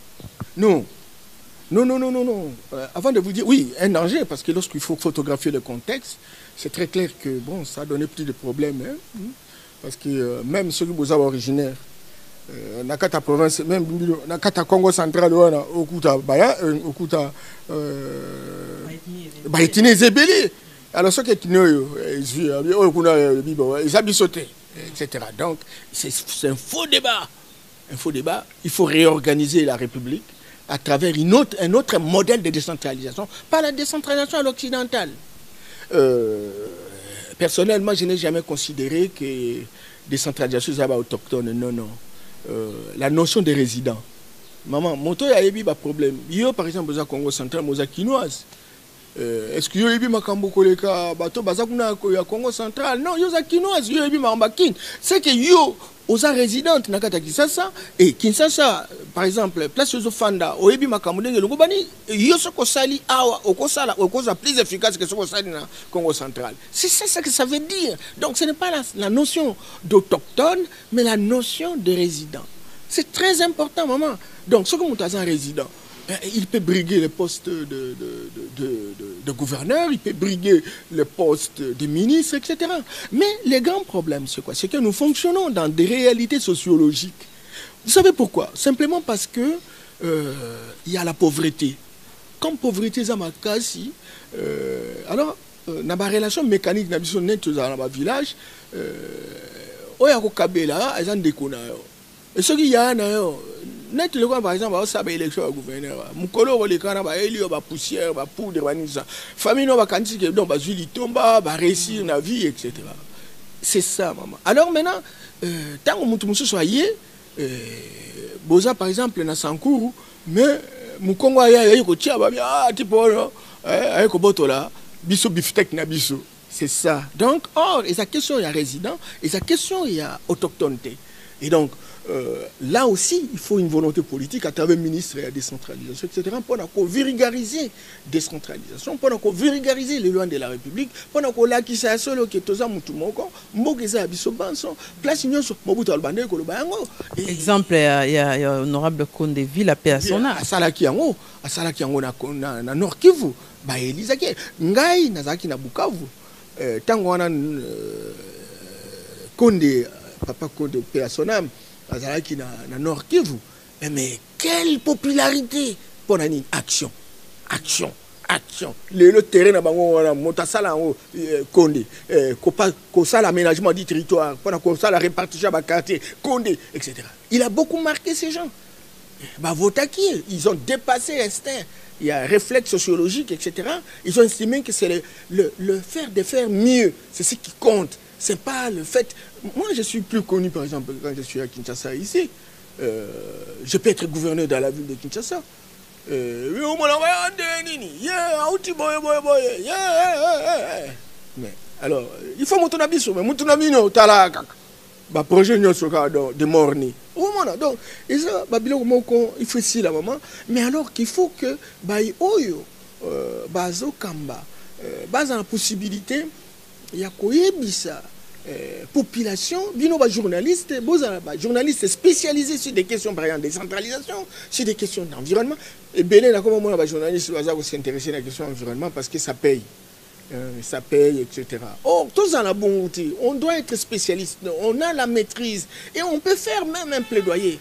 Non Non, non, non, non, non. Avant de vous dire, oui, un danger, parce que lorsqu'il faut photographier le contexte, c'est très clair que, bon, ça a donné plus de problèmes, hein, parce que même ceux qui sont originaires, nakata province, même nakata Congo central, au Kuta Baya, au Kuta Baïtine Zébélé. Alors, ceux qui ils habitent sauté, etc. Donc, c'est un faux débat. Un faux débat. Il faut réorganiser la République à travers un autre modèle de décentralisation, pas la décentralisation à l'occidentale. Personnellement, je n'ai jamais considéré que décentralisation soit autochtone. Non, non. La notion de résident. Maman, mon toy a eu un problème. Yo, par exemple, au Congo central, aux Quinoise. Est-ce que yo ebi makambo koleka bato bazakuna ya Congo central? Non, yo za Quinoise, yo ebi mambakin. C'est que yo aux résidentes nakata Kinshasa et Kinshasa par exemple place aux fanda o ebi makambo ndenge longo bani yo soko sali awa okosala okoza plus efficace que soko sali na Congo central. C'est ça que ça veut dire. Donc ce n'est pas la notion d'autochtone mais la notion de résident. C'est très important maman. Donc ce que mon tazan résident il peut briguer le poste de gouverneur, il peut briguer le poste de ministre, etc. Mais le grand problème, c'est quoi? C'est que nous fonctionnons dans des réalités sociologiques. Vous savez pourquoi? Simplement parce que il y a la pauvreté. Comme pauvreté, ça m'a cassé. Alors, dans la relation mécanique, dans le village, il y a des kabela, ils ont des connards. Et ce qu'il y a, net le par exemple au sabe élection au gouverneur mukolo le kana ba elio ba poussière ba poudre ba nisa famille no ba kanti que donc ba zuli tomba ba réussir na vie etc. C'est ça maman. Alors maintenant tant que mutu musu soyé boza par exemple na Sankuru mais mukongo ya ko tia ba tipo ay ko botola biso biftek na biso. C'est ça. Donc or et sa question il y a résident et sa question il y a autochtoneté. Et donc là aussi, il faut une volonté politique à travers le ministre de la décentralisation, etc., pour vulgariser la décentralisation, pour vulgariser les lois de la République, pour que là qui s'est solo qui est aux amours tout le monde, Mbokeza Abisobanson, place union sur Mobutu Albande Kolobango. Exemple, il y a honorable Konde Ville à Péasona. À Salakiango na Nord Kivu, ba Elizaki, Ngai Nazaki na Bukavu, tango wana Konde papa Konde Péasona. Qui na Nord Kivu. Mais quelle popularité pour une action. Le terrain na montasala Condé, l'aménagement du territoire, pour la répartition de quartier, Condé, etc. Il a beaucoup marqué ces gens. Votaki, ils ont dépassé l'instinct. Il y a un réflexe sociologique, etc. Ils ont estimé que c'est le faire mieux. C'est ce qui compte. C'est pas le fait. Moi, je suis plus connu, par exemple, quand je suis à Kinshasa ici. Je peux être gouverneur dans la ville de Kinshasa. Mais alors, il faut monter abisso, mais monter abino tala ba projet de morni. Donc, il faut ici la maman. Mais alors qu'il faut que oyo bazo kamba base en possibilité il y a koyebisa population, bino ba journalistes, journalistes spécialisés sur des questions par exemple de décentralisation, sur des questions d'environnement. Et Bénin, comment moi ba journaliste va s'intéresser à la question d'environnement parce que ça paye. Ça paye, etc. Or, tous en la bon outil, on doit être spécialiste, on a la maîtrise et on peut faire même un plaidoyer.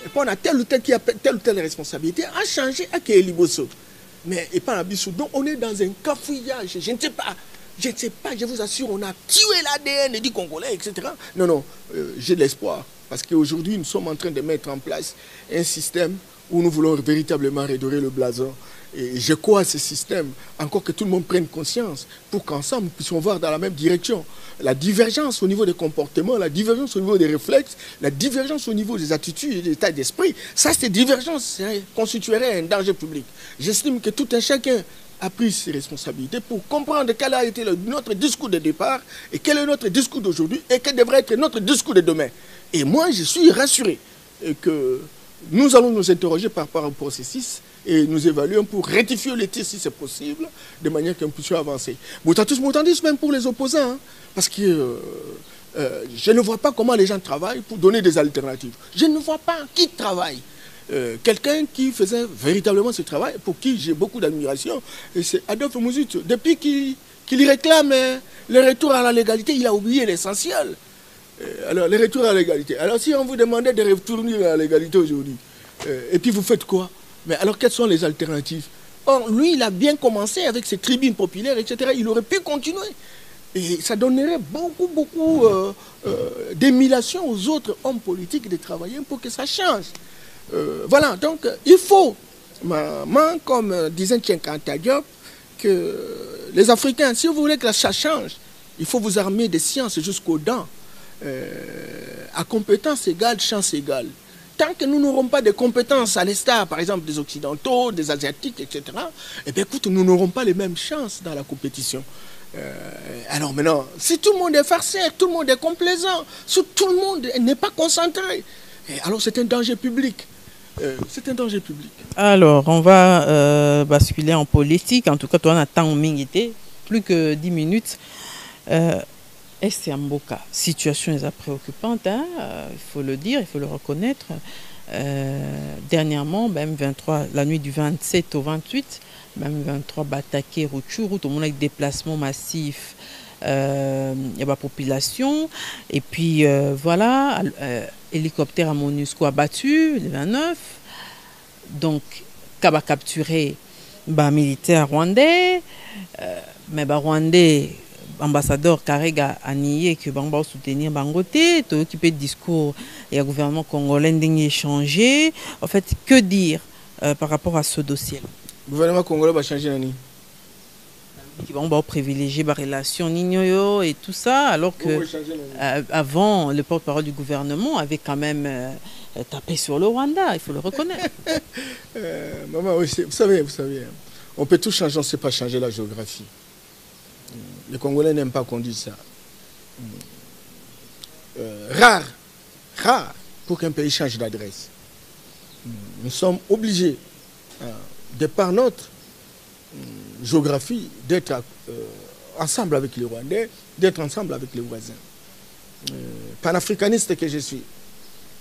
Et puis on a tel ou tel qui a telle ou telle responsabilité à changer à Kéliboso. Mais et pas à Bissou. Donc on est dans un cafouillage. Je ne sais pas, je vous assure, on a tué l'ADN du Congolais, etc. Non, non, j'ai de l'espoir. Parce qu'aujourd'hui, nous sommes en train de mettre en place un système où nous voulons véritablement redorer le blason. Et je crois à ce système, encore que tout le monde prenne conscience, pour qu'ensemble nous puissions voir dans la même direction. La divergence au niveau des comportements, la divergence au niveau des réflexes, la divergence au niveau des attitudes et des états d'esprit, ça, ces divergences constitueraient un danger public. J'estime que tout un chacun a pris ses responsabilités pour comprendre quel a été notre discours de départ et quel est notre discours d'aujourd'hui et quel devrait être notre discours de demain. Et moi, je suis rassuré que nous allons nous interroger par rapport au processus et nous évaluons pour rectifier le tir si c'est possible, de manière que nous puissions avancer. Moutatus même pour les opposants, hein, parce que je ne vois pas comment les gens travaillent pour donner des alternatives. Je ne vois pas qui travaille. quelqu'un qui faisait véritablement ce travail, pour qui j'ai beaucoup d'admiration, et c'est Adolphe Muzito. Depuis qu'il réclame le retour à la légalité, il a oublié l'essentiel. Alors, le retour à la légalité. Alors, si on vous demandait de retourner à la légalité aujourd'hui, et puis vous faites quoi? Mais alors, quelles sont les alternatives? Or, lui, il a bien commencé avec ses tribunes populaires, etc. Il aurait pu continuer. Et ça donnerait beaucoup d'émulation aux autres hommes politiques de travailler pour que ça change. Voilà, donc il faut, comme disait Tchenkanta Diop, que les Africains, si vous voulez que ça change, il faut vous armer de sciences jusqu'aux dents. À compétence égale, chance égale. Tant que nous n'aurons pas de compétences à l'instar, par exemple, des Occidentaux, des Asiatiques, etc., eh bien, écoute, nous n'aurons pas les mêmes chances dans la compétition. Alors maintenant, si tout le monde est farceur, tout le monde est complaisant, si tout le monde n'est pas concentré, alors c'est un danger public. C'est un danger public. Alors, on va basculer en politique. En tout cas, toi, on attend plus que 10 minutes. Est Mboka, situation est préoccupante, hein? Il faut le dire, il faut le reconnaître. Dernièrement, même 23, la nuit du 27 au 28, même 23 Bataké, Rutshuru, tout le monde avec déplacement massif. Il y a la population. Et puis, voilà, hélicoptère à MONUSCO abattu, le 29. Donc, Kaba capturé, militaire rwandais. Mais rwandais, ambassadeur Karega a nié que Bamba soutenir Bangote, tout occupé de discours et le gouvernement congolais n'a changé. En fait, que dire par rapport à ce dossier? Le gouvernement congolais va changer l'année. Qui va privilégier la relation Nignoyo et tout ça, alors que avant, le porte-parole du gouvernement avait quand même tapé sur le Rwanda, il faut le reconnaître. Maman, vous savez, on peut tout changer, on ne sait pas changer la géographie. Les Congolais n'aiment pas qu'on dise ça. Rare pour qu'un pays change d'adresse. Nous sommes obligés, de par notre géographie, d'être ensemble avec les Rwandais, d'être ensemble avec les voisins. Panafricaniste que je suis,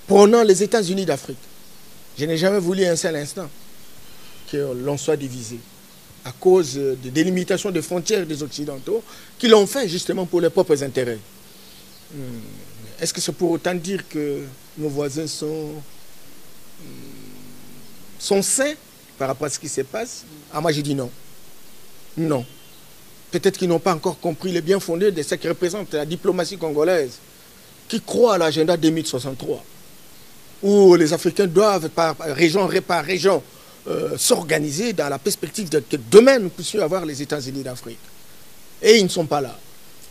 prônant les États-Unis d'Afrique, je n'ai jamais voulu un seul instant que l'on soit divisé à cause de délimitation des frontières des Occidentaux qui l'ont fait justement pour leurs propres intérêts. Est-ce que c'est pour autant dire que nos voisins sont sains par rapport à ce qui se passe? Ah, moi j'ai dit non. Non. Peut-être qu'ils n'ont pas encore compris le bien fondé de ce que représente la diplomatie congolaise, qui croit à l'agenda 2063, où les Africains doivent, par région, s'organiser dans la perspective de que demain nous puissions avoir les États-Unis d'Afrique. Et ils ne sont pas là.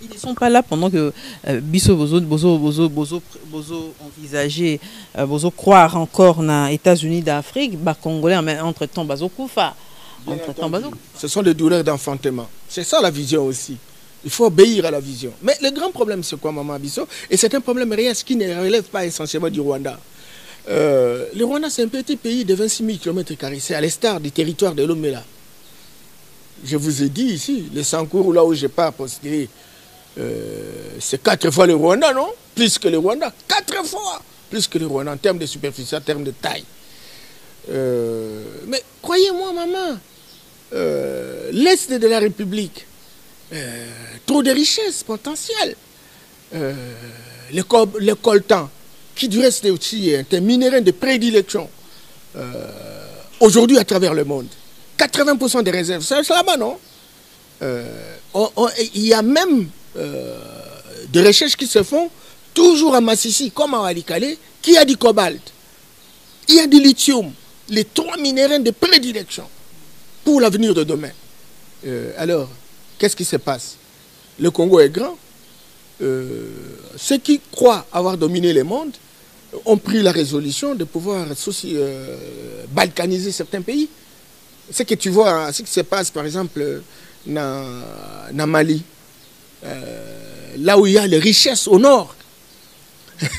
Ils ne sont pas là pendant que Bisso Bozo envisager, Bozo croire encore dans les États-Unis d'Afrique, Congolais entre-temps Bazo Koufa. Ce sont des douleurs d'enfantement. C'est ça la vision aussi. Il faut obéir à la vision. Mais le grand problème, c'est quoi, Maman Bisso? Et c'est un problème réel, ce qui ne relève pas essentiellement du Rwanda. Le Rwanda, c'est un petit pays de 26 000 km². C'est à l'instar du territoire de Lomela. Je vous ai dit ici, le Sankourou, là où je pars postuler, c'est 4 fois le Rwanda, non? Plus que le Rwanda. 4 fois plus que le Rwanda en termes de superficie, en termes de taille. Mais croyez-moi, maman, l'Est de la République, trop de richesses potentielles. Le coltan, qui du reste aussi est un minerai de prédilection aujourd'hui à travers le monde. 80% des réserves, c'est là-bas, non? Il y a même des recherches qui se font toujours à Massissi, comme à Walikale, qui a du cobalt, il y a du lithium, les 3 minéraux de prédilection pour l'avenir de demain. Alors, qu'est-ce qui se passe? Le Congo est grand. Ceux qui croient avoir dominé le monde ont pris la résolution de pouvoir balkaniser certains pays. Ce que tu vois, ce qui se passe par exemple dans Mali, là où il y a les richesses au nord,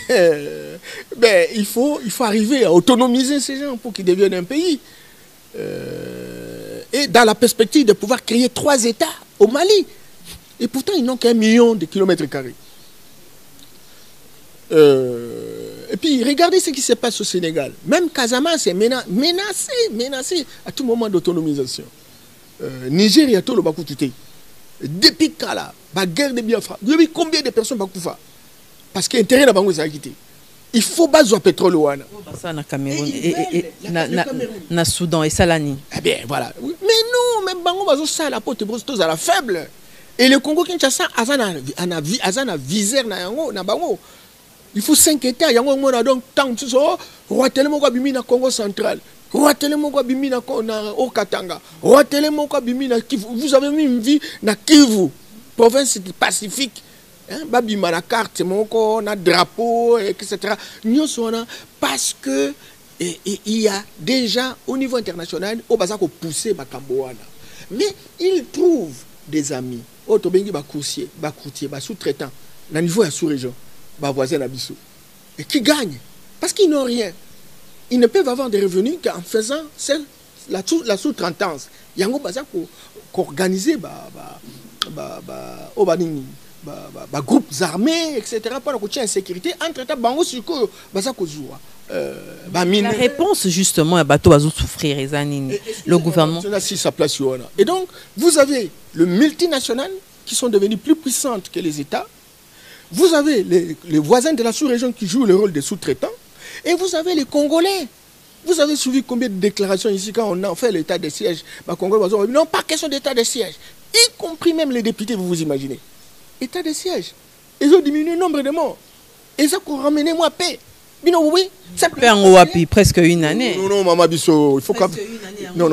ben, il faut arriver à autonomiser ces gens pour qu'ils deviennent un pays. Et dans la perspective de pouvoir créer 3 États au Mali. Et pourtant, ils n'ont qu'1 million de kilomètres carrés. Et puis, regardez ce qui se passe au Sénégal. Même Casamance est menacé à tout moment d'autonomisation. Nigeria, tout le Bakoutouté. Depuis Kala, la guerre de Biafra, vous avez combien de personnes Bakoufa? Parce que l'intérêt de Bango est quitté. Il faut baser au pétrole. Ça, na Cameroun et na Soudan et Salani. Eh bien, voilà. Mais nous, même Bango, ça, la pote brostos à la faible. Et le Congo Kinshasa, Azana visère na yango, na Bango. Il faut s'inquiéter. Il y a donc tant de choses. Roi tellement quoi bimi na Congo central. Roi tellement quoi bimi na au Katanga. Roi tellement quoi bimi na Kivu. Vous avez mis une vie na Kivu, province du Pacifique. Babima la carte, mon na drapeau, etc. Nous sommes parce que il y a déjà au niveau international au bazar qu'on poussé Bakamboana. Mais ils trouvent des amis. Autobengi bacourtier, sous-traitant, au niveau de la sous-région. Voisin Abissou, et qui gagnent parce qu'ils n'ont rien. Ils ne peuvent avoir des revenus qu'en faisant la sous-traitance. Il y a un organiser groupes armés, etc. pour la insécurité. Entre-temps, la réponse justement à Bateau va souffrir le gouvernement. Et donc, vous avez le multinational qui sont devenus plus puissantes que les États. Vous avez les voisins de la sous-région qui jouent le rôle des sous-traitants. Et vous avez les Congolais. Vous avez suivi combien de déclarations ici quand on a fait l'état de siège. Non, pas question d'état de siège. Y compris même les députés, vous vous imaginez. État de siège. Ils ont diminué le nombre de morts. Et ça pour ramener moi paix. Oui, ça peut en Ouapi presque une année. Non, Maman Bisso, il faut qu'on... Non.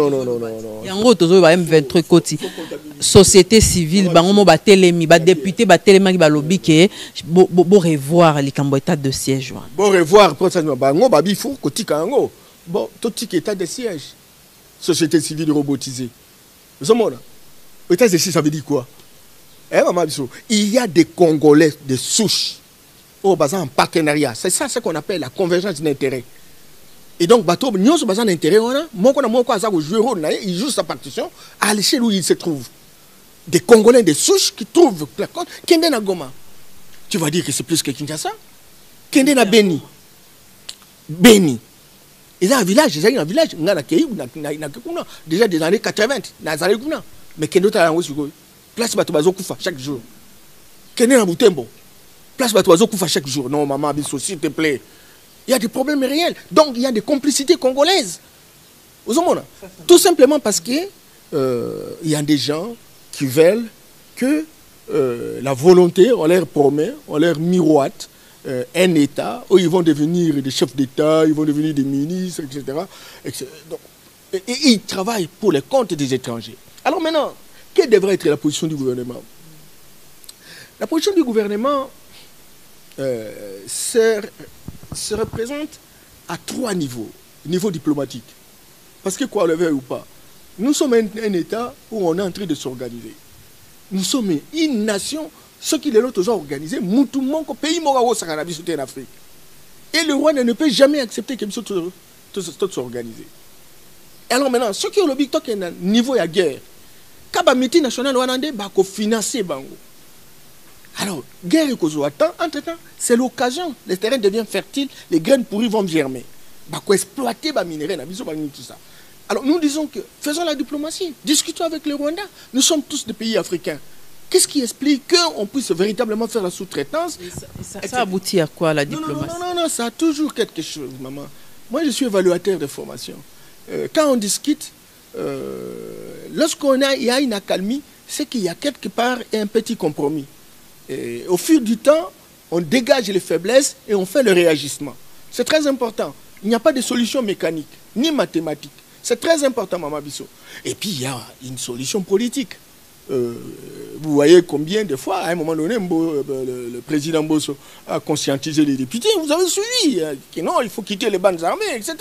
Il y a un gros tozo M23 côté. Société civile, bango ba télémi, ba député, ba téléma qui ba lobby que bo revoir les cambo état de siège. Bon revoir pour ça bango ba bi fou côté kango. Bon, tout état de siège. Société civile robotisée. Vous savez état de siège ça veut dire quoi? Maman Bisso, il y a des Congolais de souche. Au basé en partenariat. C'est ça ce qu'on appelle la convergence d'intérêts. Et donc, bateau, nous sommes basés en intérêt. Il joue sa partition à l'échelle où il se trouve. Des Congolais de souche qui trouvent la compte. Kende na Goma. Tu vas dire que c'est plus que Kinshasa. Kende na Beni. Beni. Ils ont un village. Ils ont un village. Déjà des années 80. Mais Kende na place bateau bazo koufa chaque jour. Kende na Butembo. Place bateau koufa chaque jour. Non, maman, s'il te plaît. Il y a des problèmes réels. Donc, il y a des complicités congolaises. Vous savez, tout simplement parce que il y a des gens qui veulent que la volonté, on leur promet, on leur miroite un État où ils vont devenir des chefs d'État, ils vont devenir des ministres, etc. Donc, et ils travaillent pour les comptes des étrangers. Alors maintenant, quelle devrait être la position du gouvernement? La position du gouvernement se représente à 3 niveaux. Niveau diplomatique. Parce que quoi, le veut ou pas, nous sommes un État où on est en train de s'organiser. Nous sommes une nation, ce qui est l'autre organisé, Moutoumon, pays Morawo Sakanabi en Afrique. Et le roi ne peut jamais accepter que nous s'organiser. Alors maintenant, ce qui est le big talk est un niveau de guerre. Quand la multinationale va financer Bango. Alors, guerre et cause entre-temps, c'est l'occasion. Les terrains deviennent fertiles, les graines pourries vont germer. Il faut exploiter les minéraux, tout ça. Alors, nous disons que faisons la diplomatie, discutons avec le Rwanda. Nous sommes tous des pays africains. Qu'est-ce qui explique qu'on puisse véritablement faire la sous-traitance? Ça aboutit à quoi, la diplomatie? Non, ça a toujours quelque chose, maman. Moi, je suis évaluateur de formation. Quand on discute, lorsqu'il y a une accalmie, c'est qu'il y a quelque part un petit compromis. Et au fil du temps, on dégage les faiblesses et on fait le réagissement. C'est très important. Il n'y a pas de solution mécanique, ni mathématique. C'est très important, Maman Bisso. Et puis, il y a une solution politique. Vous voyez combien de fois, à un moment donné, le président Bosso a conscientisé les députés. Vous avez suivi que non, il faut quitter les bandes armées, etc.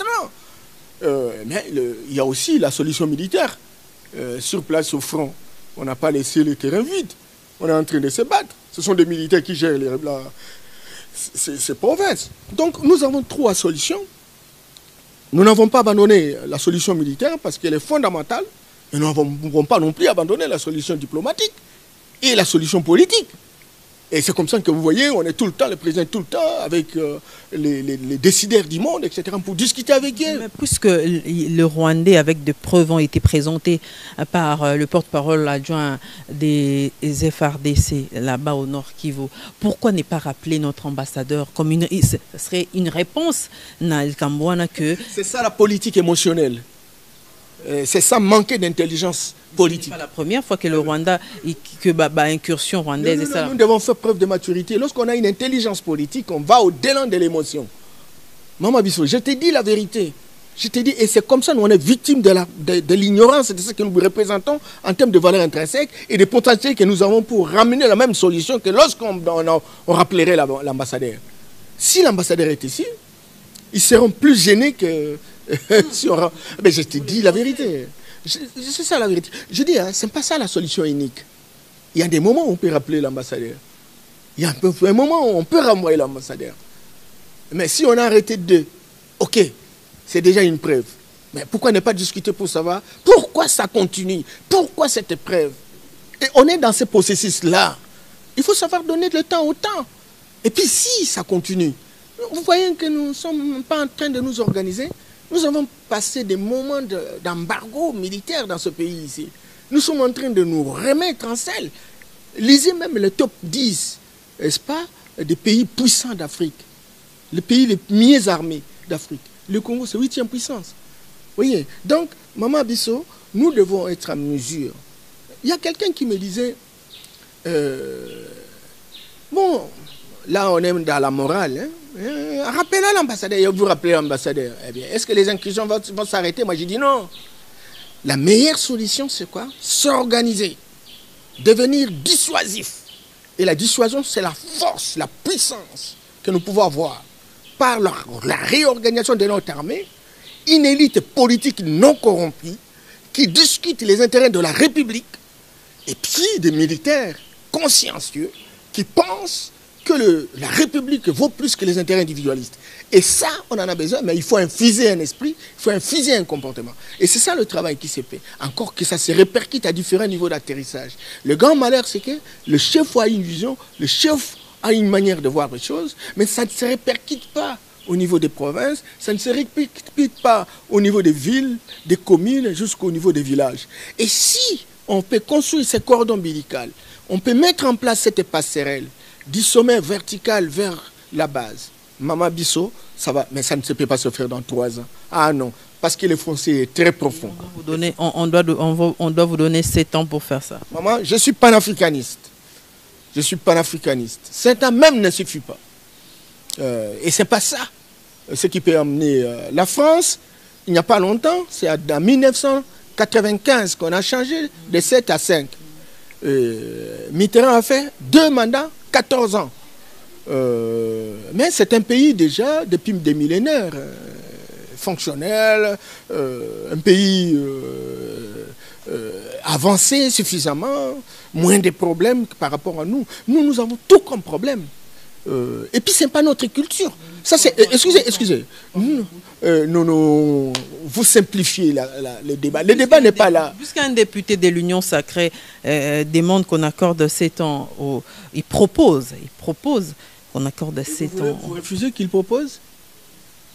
Mais il y a aussi la solution militaire. Sur place, au front, on n'a pas laissé le terrain vide. On est en train de se battre. Ce sont des militaires qui gèrent ces provinces. Donc, nous avons 3 solutions. Nous n'avons pas abandonné la solution militaire parce qu'elle est fondamentale. Et nous n'avons pas non plus abandonné la solution diplomatique et la solution politique. Et c'est comme ça que vous voyez, on est tout le temps, le président tout le temps, avec les décideurs du monde, etc., pour discuter avec eux. Mais puisque le Rwandais, avec des preuves, ont été présentés par le porte-parole adjoint des FRDC, là-bas au Nord Kivu, pourquoi ne pas rappeler notre ambassadeur comme ce serait une réponse que... C'est ça la politique émotionnelle. C'est ça, manquer d'intelligence politique. Ce n'est pas la première fois que le Rwanda, que incursion rwandaise... Nous devons faire preuve de maturité. Lorsqu'on a une intelligence politique, on va au-delà de l'émotion. Maman Bissot, je t'ai dit la vérité. Je t'ai dit, et c'est comme ça, nous on est victimes de l'ignorance de ce que nous représentons en termes de valeurs intrinsèques et des potentiels que nous avons pour ramener la même solution que lorsqu'on rappellerait l'ambassadeur. Si l'ambassadeur est ici, ils seront plus gênés que... Mais je te dis la vérité. C'est ça la vérité. Je dis, ce n'est pas ça la solution unique. Il y a des moments où on peut rappeler l'ambassadeur. Il y a un moment où on peut renvoyer l'ambassadeur. Mais si on a arrêté de... Ok, c'est déjà une preuve. Mais pourquoi ne pas discuter pour savoir pourquoi ça continue? Pourquoi cette épreuve? Et on est dans ce processus-là. Il faut savoir donner le temps au temps. Et puis si ça continue, vous voyez que nous ne sommes pas en train de nous organiser. Nous avons passé des moments d'embargo militaire dans ce pays ici. Nous sommes en train de nous remettre en selle. Lisez même le top 10, n'est-ce pas, des pays puissants d'Afrique. Les pays les mieux armés d'Afrique. Le Congo, c'est 8e puissance. Vous voyez? Donc, Maman Bissot, nous devons être en mesure. Il y a quelqu'un qui me disait, bon, là on est dans la morale, hein? Rappelez l'ambassadeur, vous rappelez l'ambassadeur. Eh bien, est-ce que les incursions vont s'arrêter? Moi, j'ai dit non. La meilleure solution, c'est quoi? S'organiser, devenir dissuasif. Et la dissuasion, c'est la force, la puissance que nous pouvons avoir par la réorganisation de notre armée, une élite politique non corrompue qui discute les intérêts de la République et puis des militaires consciencieux qui pensent que la République vaut plus que les intérêts individualistes. Et ça, on en a besoin, mais il faut infuser un esprit, il faut infuser un comportement. Et c'est ça le travail qui s'est fait. Encore que ça se répercute à différents niveaux d'atterrissage. Le grand malheur, c'est que le chef a une vision, le chef a une manière de voir les choses, mais ça ne se répercute pas au niveau des provinces, ça ne se répercute pas au niveau des villes, des communes, jusqu'au niveau des villages. Et si on peut construire ces cordons ombilicaux, on peut mettre en place cette passerelle, du sommet vertical vers la base. Maman Bissot, ça va, mais ça ne se peut pas se faire dans 3 ans. Ah non, parce que le foncier est très profond. On doit vous donner 7 ans pour faire ça. Maman, je suis panafricaniste. Je suis panafricaniste. 7 ans même ne suffit pas. Et ce n'est pas ça ce qui peut amener la France. Il n'y a pas longtemps, c'est en 1995 qu'on a changé de 7 à 5. Mitterrand a fait 2 mandats, 14 ans. Mais c'est un pays déjà, depuis des millénaires, fonctionnel, un pays avancé suffisamment, moins de problèmes par rapport à nous. Nous avons tout comme problème. Et puis, ce n'est pas notre culture. Ça, c'est, excusez. Non, vous simplifiez le débat. Le débat n'est pas là. Puisqu'un député de l'Union sacrée demande qu'on accorde 7 ans, il propose qu'on accorde 7 ans. Vous refusez qu'il propose?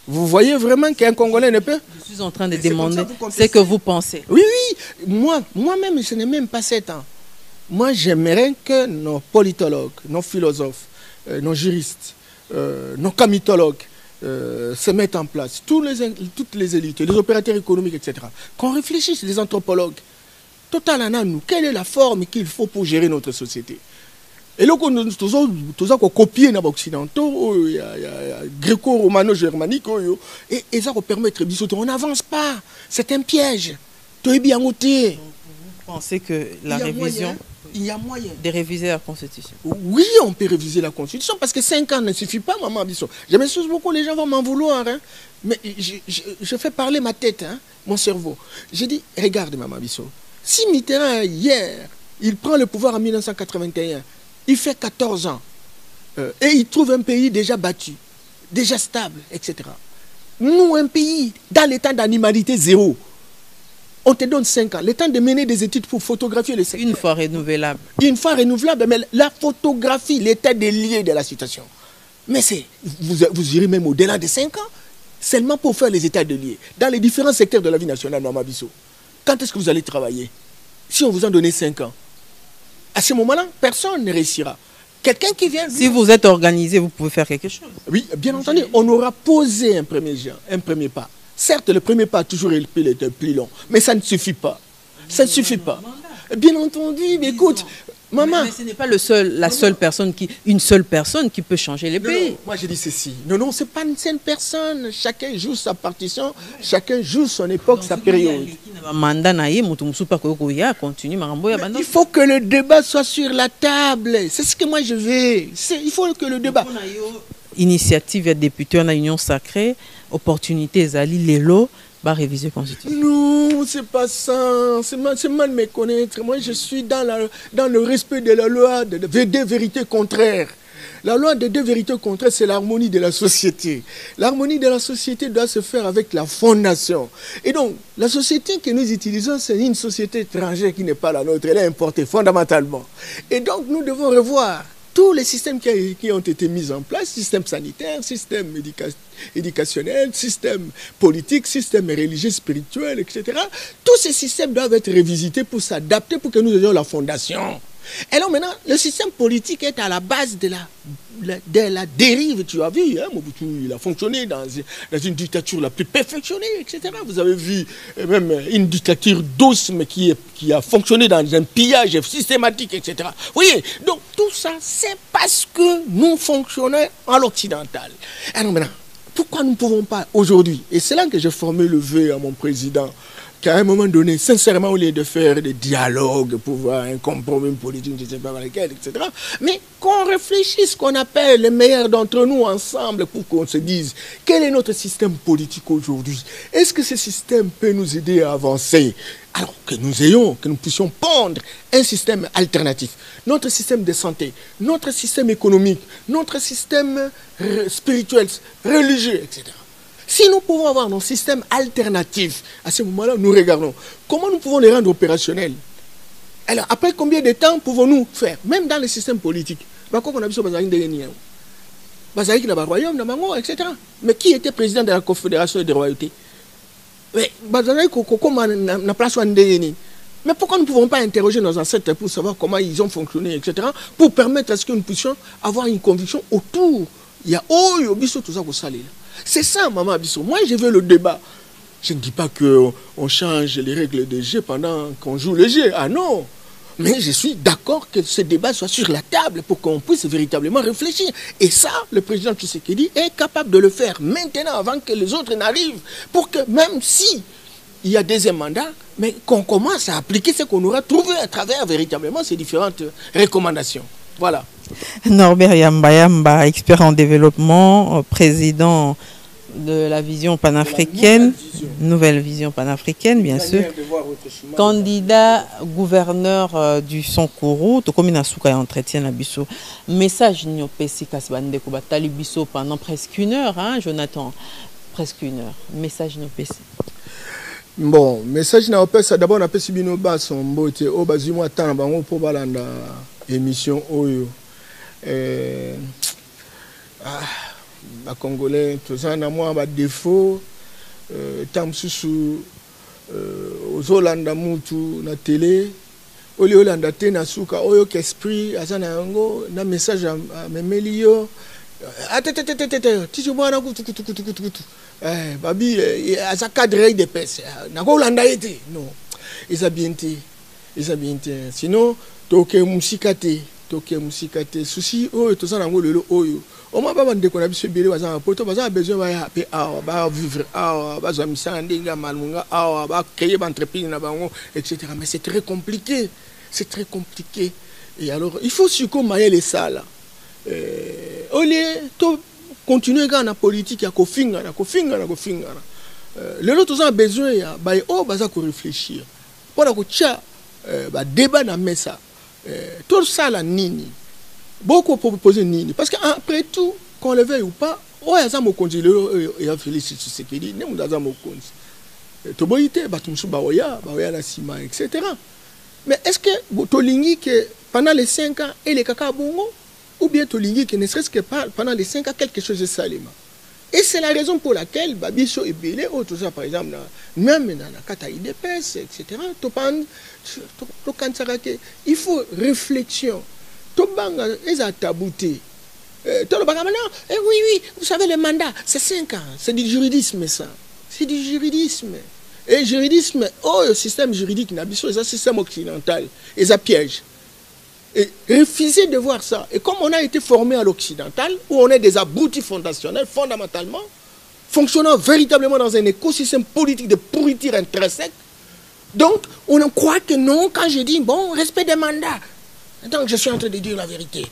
Vous voyez vraiment qu'un Congolais ne peut? Je suis en train de demander ce que vous pensez. Oui. Moi-même, ce n'est même pas 7 ans. Moi, j'aimerais que nos politologues, nos philosophes, nos juristes, nos comitologues se mettent en place, toutes les élites, les opérateurs économiques, etc. Qu'on réfléchisse, les anthropologues. Total, nous, quelle est la forme qu'il faut pour gérer notre société? Et là, nous avons copié les occidentaux, gréco-romano-germanique, et ça va permettre de on n'avance pas. C'est un piège. Vous pensez que la révision... Il y a moyen de réviser la Constitution? Oui, on peut réviser la Constitution parce que 5 ans ne suffit pas, Maman Bissot. Je m'excuse beaucoup, les gens vont m'en vouloir. Hein, mais je fais parler ma tête, hein, mon cerveau. Je dis, regarde, Maman Bissot, si Mitterrand, hier, il prend le pouvoir en 1981, il fait 14 ans, et il trouve un pays déjà battu, déjà stable, etc. Nous, un pays dans l'état d'animalité zéro, On te donne 5 ans, le temps de mener des études pour photographier les secteurs. Une fois renouvelable. Une fois renouvelable, mais la photographie, l'état des lieux de la situation. Mais vous irez même au-delà de 5 ans, seulement pour faire les états de lieux. Dans les différents secteurs de la vie nationale, Norma Bissot. Quand est-ce que vous allez travailler? Si on vous a donné 5 ans, à ce moment-là, personne ne réussira. Quelqu'un qui vient... Si vous êtes organisé, vous pouvez faire quelque chose. Oui, bien entendu, on aura posé un premier pas. Certes, le premier pas a toujours été plus long, mais ça ne suffit pas. Ça ne suffit pas. Bien entendu, mais écoute, maman... Mais ce n'est pas une seule personne qui peut changer les pays. Non, moi, je dis ceci. Non, ce n'est pas une seule personne. Chacun joue sa partition, chacun joue son époque, sa période. Il faut que le débat soit sur la table. C'est ce que moi je veux. Il faut que le débat... Initiative député en union sacrée, opportunité Zali Lelo, va réviser la Constitution. Non, c'est pas ça. C'est mal me connaître. Moi, je suis dans le respect de la loi de deux vérités contraires. La loi des deux vérités contraires, c'est l'harmonie de la société. L'harmonie de la société doit se faire avec la fondation. Et donc, la société que nous utilisons, c'est une société étrangère qui n'est pas la nôtre. Elle est importée fondamentalement. Et donc, nous devons revoir tous les systèmes qui ont été mis en place, système sanitaire, système éducationnel, système politique, système religieux, spirituel, etc. Tous ces systèmes doivent être révisités pour s'adapter, pour que nous ayons la fondation. Et alors maintenant, le système politique est à la base de la dérive. Tu as vu, hein, Mobutu, il a fonctionné dans une dictature la plus perfectionnée, etc. Vous avez vu même une dictature douce, mais qui a fonctionné dans un pillage systématique, etc. Vous voyez, donc tout ça, c'est parce que nous fonctionnons à l'occidental. Alors maintenant, pourquoi nous ne pouvons pas aujourd'hui, et c'est là que je formé le vœu à mon président, qu'à un moment donné, sincèrement, au lieu de faire des dialogues pour voir un compromis politique, je ne sais pas lequel, etc., mais qu'on réfléchisse, qu'on appelle les meilleurs d'entre nous ensemble pour qu'on se dise quel est notre système politique aujourd'hui. Est-ce que ce système peut nous aider à avancer? Alors que nous puissions pondre un système alternatif. Notre système de santé, notre système économique, notre système spirituel, religieux, etc. Si nous pouvons avoir nos systèmes alternatifs, à ce moment-là, nous regardons comment nous pouvons les rendre opérationnels. Alors, après combien de temps pouvons-nous faire, même dans les systèmes politiques, etc. Mais qui était président de la Confédération des royautés? Mais pourquoi nous ne pouvons pas interroger nos ancêtres pour savoir comment ils ont fonctionné, etc., pour permettre à ce que nous puissions avoir une conviction autour. Il y a tout ça. C'est ça, Maman Abisso. Moi, je veux le débat. Je ne dis pas qu'on change les règles de jeu pendant qu'on joue le jeu. Ah non. Mais je suis d'accord que ce débat soit sur la table pour qu'on puisse véritablement réfléchir. Et ça, le président Tshisekedi est capable de le faire maintenant, avant que les autres n'arrivent. Pour que même si il y a deuxième mandat, mais qu'on commence à appliquer ce qu'on aura trouvé à travers véritablement ces différentes recommandations. Voilà. Norbert Yamba, expert en développement, président de la vision panafricaine, nouvelle vision panafricaine, bien sûr. Candidat gouverneur du Sankuru, to comme Nasuka entretien la biso. Message ni opesi kasbande ko batali biso pendant presque 1 heure, hein, Jonathan, presque 1 heure. Message ni opesi. Bon, message na opesi d'abord na pesi bino ba son mbote o bazimo atana bango po balanda émission oyo. Les Congolais, tous en moi, des défauts, tant sous aux Hollandais, na télé, au lieu Hollandais, na souka, oyo qu'esprit, azana yango, na message à memelio, tu vois na kutu, babi, aza cadre de pèse, na Hollandais été, non, ils a bien été, sinon, toke musikate. Souci, tout ça, le oyo. On m'a pas demandé qu'on a besoin de vivre, etc. Mais c'est très compliqué. C'est très compliqué. Et alors, il faut surcommailler les salles. Au lieu de continuer dans la politique, il y a le lot a besoin de réfléchir. Pour la débat dans la mesa. Tout ça, la nini. Beaucoup proposent nini. Parce qu'après tout, qu'on le veuille ou pas, il y a des gens qui ont dit, toboyite batumsu baoya na sima etc. Mais est-ce que tolingi que pendant les 5 ans et les kaka bongo ou bien tolingi que ne serait-ce que pendant les 5 ans quelque chose de salima. Et c'est la raison pour laquelle Babiso et Bélé, tout ça par exemple, même dans la Kata IDPS, etc., il faut réflexion. Tobanga est à tabouté. Oui, vous savez, le mandat, c'est 5 ans. C'est du juridisme, ça. C'est du juridisme. Et juridisme, le système juridique, c'est un système occidental. Et ça piège. Et refuser de voir ça. Et comme on a été formé à l'occidental, où on est des abrutis fondationnels, fondamentalement, fonctionnant véritablement dans un écosystème politique de pourriture intrinsèque, donc on croit que non, quand je dis, bon, respect des mandats. Donc je suis en train de dire la vérité.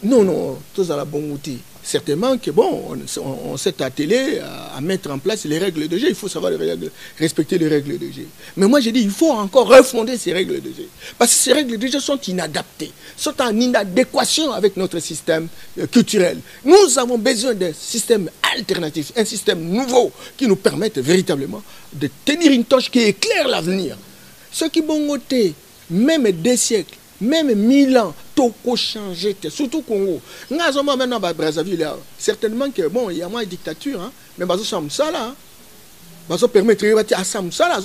Non, tous à la bonne outil. Certainement que bon, on s'est attelé à mettre en place les règles de jeu. Il faut savoir respecter les règles de jeu. Mais moi, j'ai dit, il faut encore refonder ces règles de jeu. Parce que ces règles de jeu sont inadaptées, sont en inadéquation avec notre système culturel. Nous avons besoin d'un système alternatif, un système nouveau qui nous permette véritablement de tenir une torche qui éclaire l'avenir. Ceux qui vont voter, même 2 siècles, même 1000 ans, tout a changé, surtout Congo. Maintenant, Brazzaville, certainement que bon, il y a moins de dictature, hein, mais ça là, ça permet de à Samsala,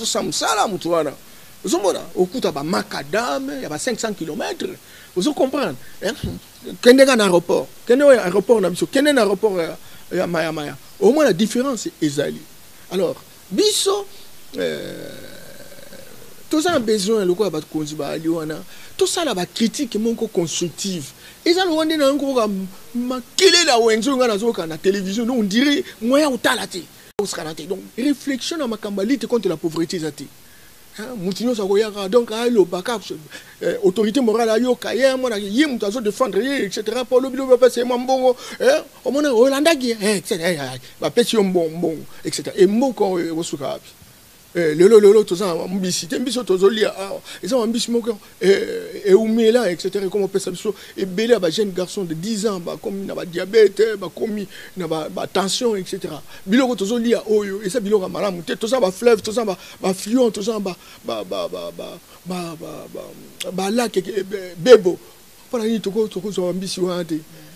au coup, il y a macadam, il y a 500 km. Vous comprenez? Quel est un aéroport? Quel est un aéroport? Quel est un aéroport à Maya? Au moins, la différence est Ezali. Alors, Bisso, tout ça a besoin de quoi? Tout ça a critique constructive. Et ça, on est encore la télévision, on dirait moyen ou talaté. Donc, réflexion à ma cambalite contre la pauvreté. Donc, autorité morale, défendre, etc. Pour le bureau, c'est mon bon, on a Hollanda, etc. Et mon corps, tout ça, ambitieux, ils ont ambition, et Oumela, etc. Comme on peut s'habituer, et Bélé, un jeune garçon de 10 ans, comme il a diabète, comme il a tension, etc. Bilo, tout ça, et ça, Bilo, malam, tout ça, fleuve, tout ça, fluent, tout ça, lac, bébo. Voilà, il y a ambition.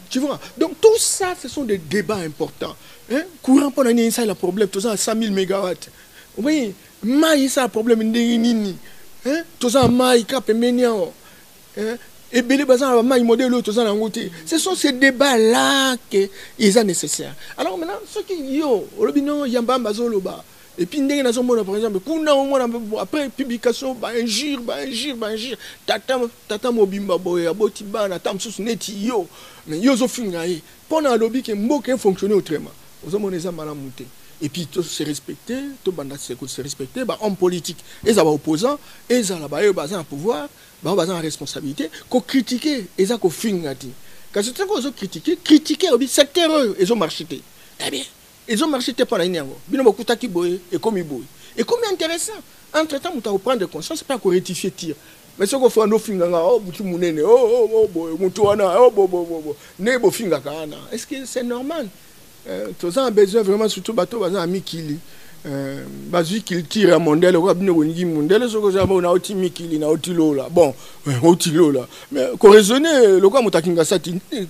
Tu vois? Donc, tout ça, ce sont des débats importants. Courant pour l'année, ça, le problème, tout ça, à 100 000 mégawatts. Oui, mais ça a problème de tout ça maï cap et belé bazan maï modèle tout ça côté. Ce sont ces débats là que ils sont nécessaires. Alors maintenant ceux qui yo robino yamba bazoloba et puis ndenge na zomona par exemple kuna après publication injure tata mobimba boya boti bana tamsusu neti yo mais yo zo finga yi pona lobby que mboke fonctionner autrement. Vous avez ça malamuté. Et puis tout se respecter, tout se respecter, homme politique, et ça va opposant, et ça va un pouvoir, va en responsabilité, qu'on critiquer, et ça qu'on fingati. Quand c'est qu'on a critiquer, c'est terreux, ils ont marché. Eh bien, ils ont marché pendant une année. Bien, beaucoup de boy et comme boy. Et comme intéressant, entre-temps, on va prendre conscience, c'est pas qu'on rectifie tir. Mais ce qu'on fait en finganga, est-ce que c'est normal? Tout ça a besoin vraiment, surtout bateau, ami Kili. Basu qui tire à Mondel, on va venir au Mondel, ce que j'ai on a aussi Mikili, na Otilo là. Bon, Otilo là. Mais qu'on raisonne, le quoi, mouta Kingasa nité,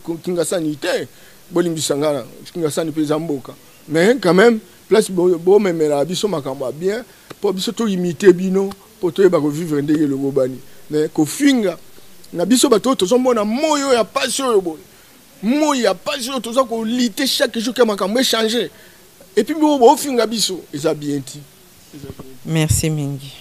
Bolimbisanga, Kingasa ni Pezamboka. Mais quand même, place bon, mais la biso makamba bien, pour biso tout imiter bino, pour tout revivre le Gobani. Mais qu'on finga, na biso bateau, tout ça, mon amour, ya passion, moi, il n'y a pas de choses qu'on lutte chaque jour que je changer. Et puis, au fin, il y a bien. Merci, Mingi.